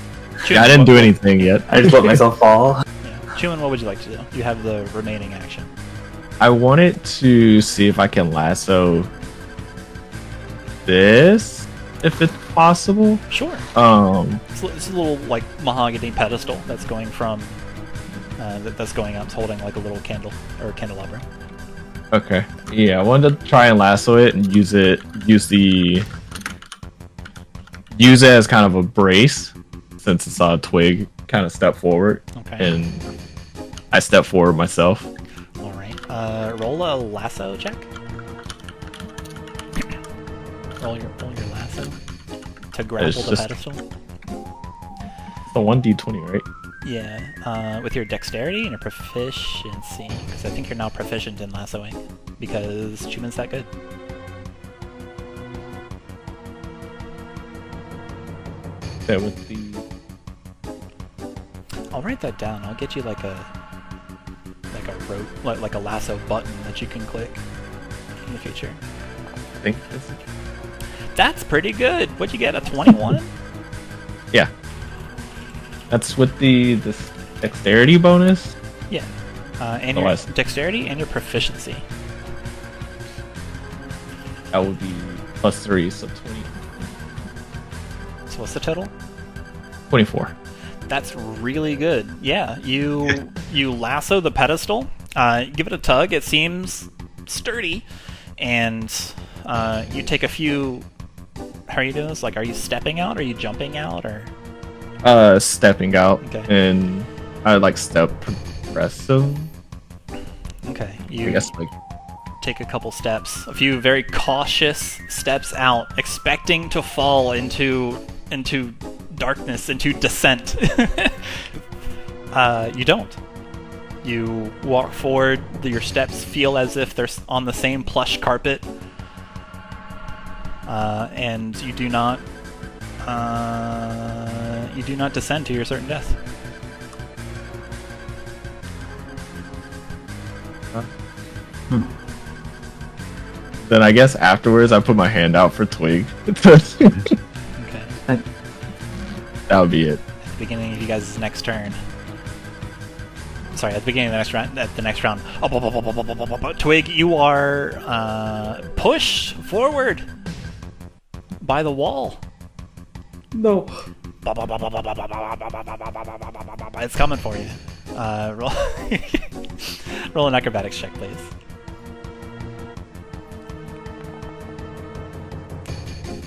didn't do anything yet. I just let myself fall. Yeah. Chuman, what would you like to do? You have the remaining action. I wanted to see if I can lasso this, if it's possible. Sure. It's a little like mahogany pedestal that's going from that's going up, holding like a little candle or candelabra. Okay. Yeah, I wanted to try and lasso it and use it as kind of a brace, since it's a Twig kind of step forward. Okay. And I step forward myself. All right. Roll a lasso check. roll your lasso to grapple the pedestal. It's a 1d20, right? Yeah, with your dexterity and your proficiency, because I think you're now proficient in lassoing, because Chuman's that good. Yeah, with the... I'll write that down. I'll get you like a rope, like a lasso button that you can click in the future. I think that's pretty good. What'd you get? A 21? Yeah. That's with this dexterity bonus? Yeah. And your dexterity and your proficiency. That would be +3, so 20. So what's the total? 24. That's really good. Yeah, you lasso the pedestal, give it a tug. It seems sturdy, and you take a few... How are you doing this? Like, are you stepping out? Are you jumping out? Or... stepping out, okay. And I like step progressive. Okay, I guess like take a couple steps, a few very cautious steps out, expecting to fall into darkness, into descent. You don't. You walk forward. Your steps feel as if they're on the same plush carpet, and you do not. You do not descend to your certain death. Then I guess afterwards I put my hand out for Twig. Okay. That would be it. At the beginning of you guys' next turn. Sorry, at the beginning of the next round. At the next round, Twig, you are pushed forward by the wall. No. It's coming for you. Roll an acrobatics check, please.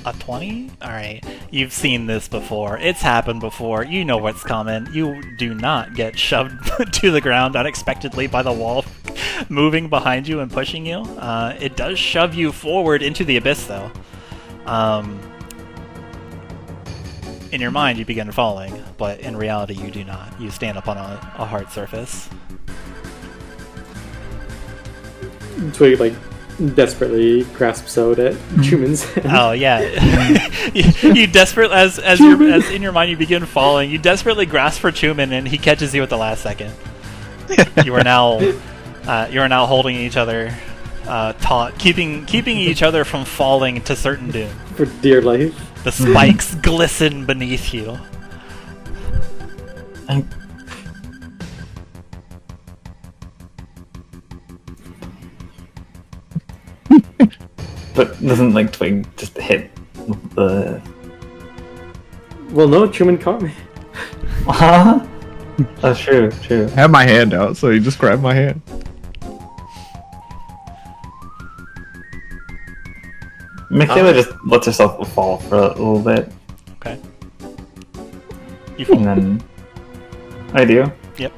A 20? Alright. You've seen this before. It's happened before. You know what's coming. You do not get shoved to the ground unexpectedly by the wall moving behind you and pushing you. It does shove you forward into the abyss, though. In your mind, you begin falling, but in reality, you do not. You stand up on a hard surface. Twig like desperately grasps out at Chuman's hand. Oh yeah, you desperate as in your mind you begin falling. You desperately grasp for Chuman, and he catches you at the last second. You are now holding each other, taut, keeping each other from falling to certain doom. For dear life. The spikes glisten beneath you. But doesn't like Twig just hit the? Well, no, Chuman caught me. Huh? That's true. True. I had my hand out, so he just grabbed my hand. Makayla just lets herself fall for a little bit, Okay. You fall and then I do. Yep.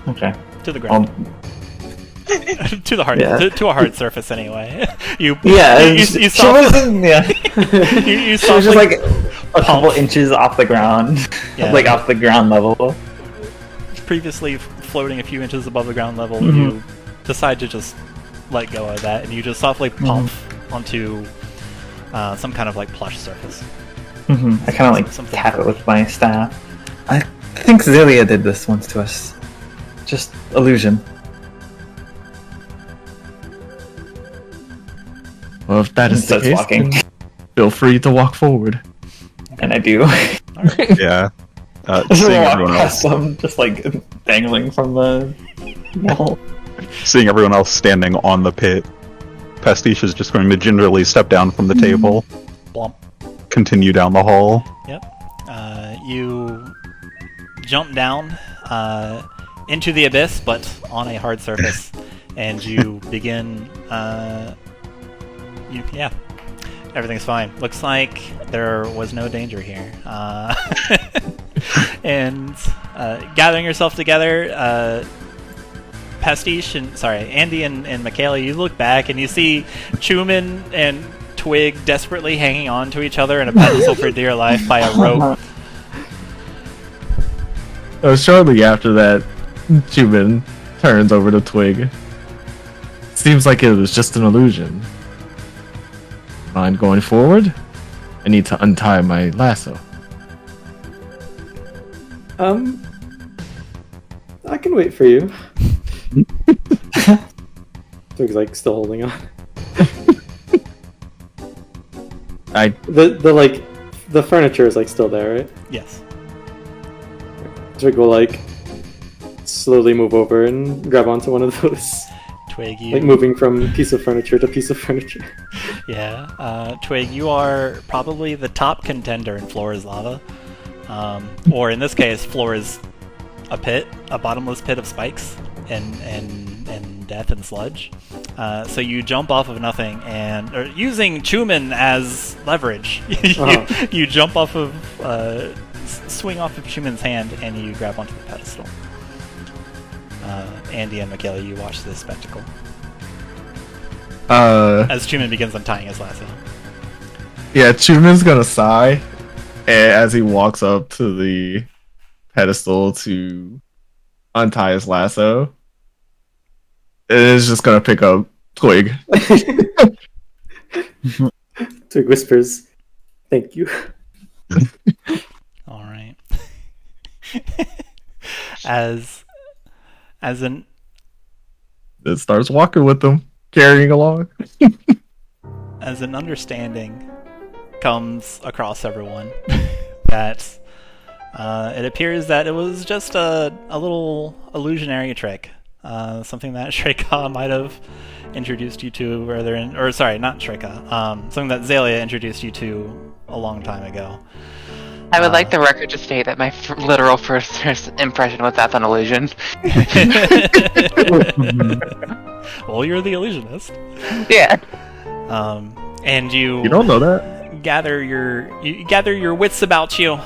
Okay. to the ground. To the hard, Yeah. to a hard surface anyway. You she wasn't. Yeah. you She was just like a couple inches off the ground, Yeah. like off the ground level. previously floating a few inches above the ground level. Mhm. You decide to just let go of that, and you just softly pump onto some kind of like plush surface. I kind of like Something tap it furry. with my staff. I think Xalia did this once to us. Just illusion. Well, if that is the Starts case, walking, then feel free to walk forward. and I do. Yeah. Just Seeing walk everyone past else, them, just like dangling from the wall. seeing everyone else standing on the pit, Pastiche is just going to gingerly step down from the table, Blump. continue down the hall. Yep. You jump down into the abyss, but on a hard surface, and you begin. Yeah, everything's fine. Looks like there was no danger here. And gathering yourself together, Pastiche and Andy and Makayla, you look back and you see Chuman and Twig desperately hanging on to each other in a pedestal for dear life by a rope. Shortly after that, Chuman turns over to Twig. Seems like it was just an illusion. Mind going forward? I need to untie my lasso. I can wait for you. Twig's like still holding on. The furniture is like still there, right? Yes. Twig will like slowly move over and grab onto one of those. Twig, you... Like moving from piece of furniture to piece of furniture. Yeah. Twig, you are probably the top contender in Floor is Lava. Or in this case, Floor is a pit, a bottomless pit of spikes and death and sludge. So you jump off of nothing and using Chuman as leverage. You jump off of swing off of Chuman's hand and you grab onto the pedestal. Andy and Makayla, you watch this spectacle as Chuman begins untying his lasso. Yeah, Chuman's gonna sigh as he walks up to the pedestal to untie his lasso. It is just gonna pick up Twig. Twig whispers, "Thank you." All right. As It starts walking with them, carrying along. as an understanding comes across everyone that it appears that it was just a little illusionary trick, something that Shreka might have introduced you to not Shreka, something that Xalia introduced you to a long time ago. I would like the record to state that my literal first impression was that's an illusion. Well, you're the illusionist. Yeah. And you You don't know that. gather your wits about you,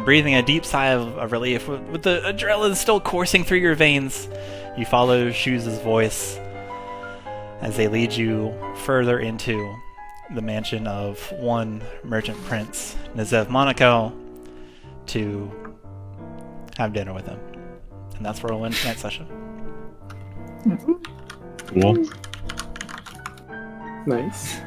breathing a deep sigh of relief with the adrenaline still coursing through your veins. You follow Shoes' voice as they lead you further into the mansion of one merchant prince, Nazev Monaco, to have dinner with him. And that's where we'll end tonight's session. Cool. Nice.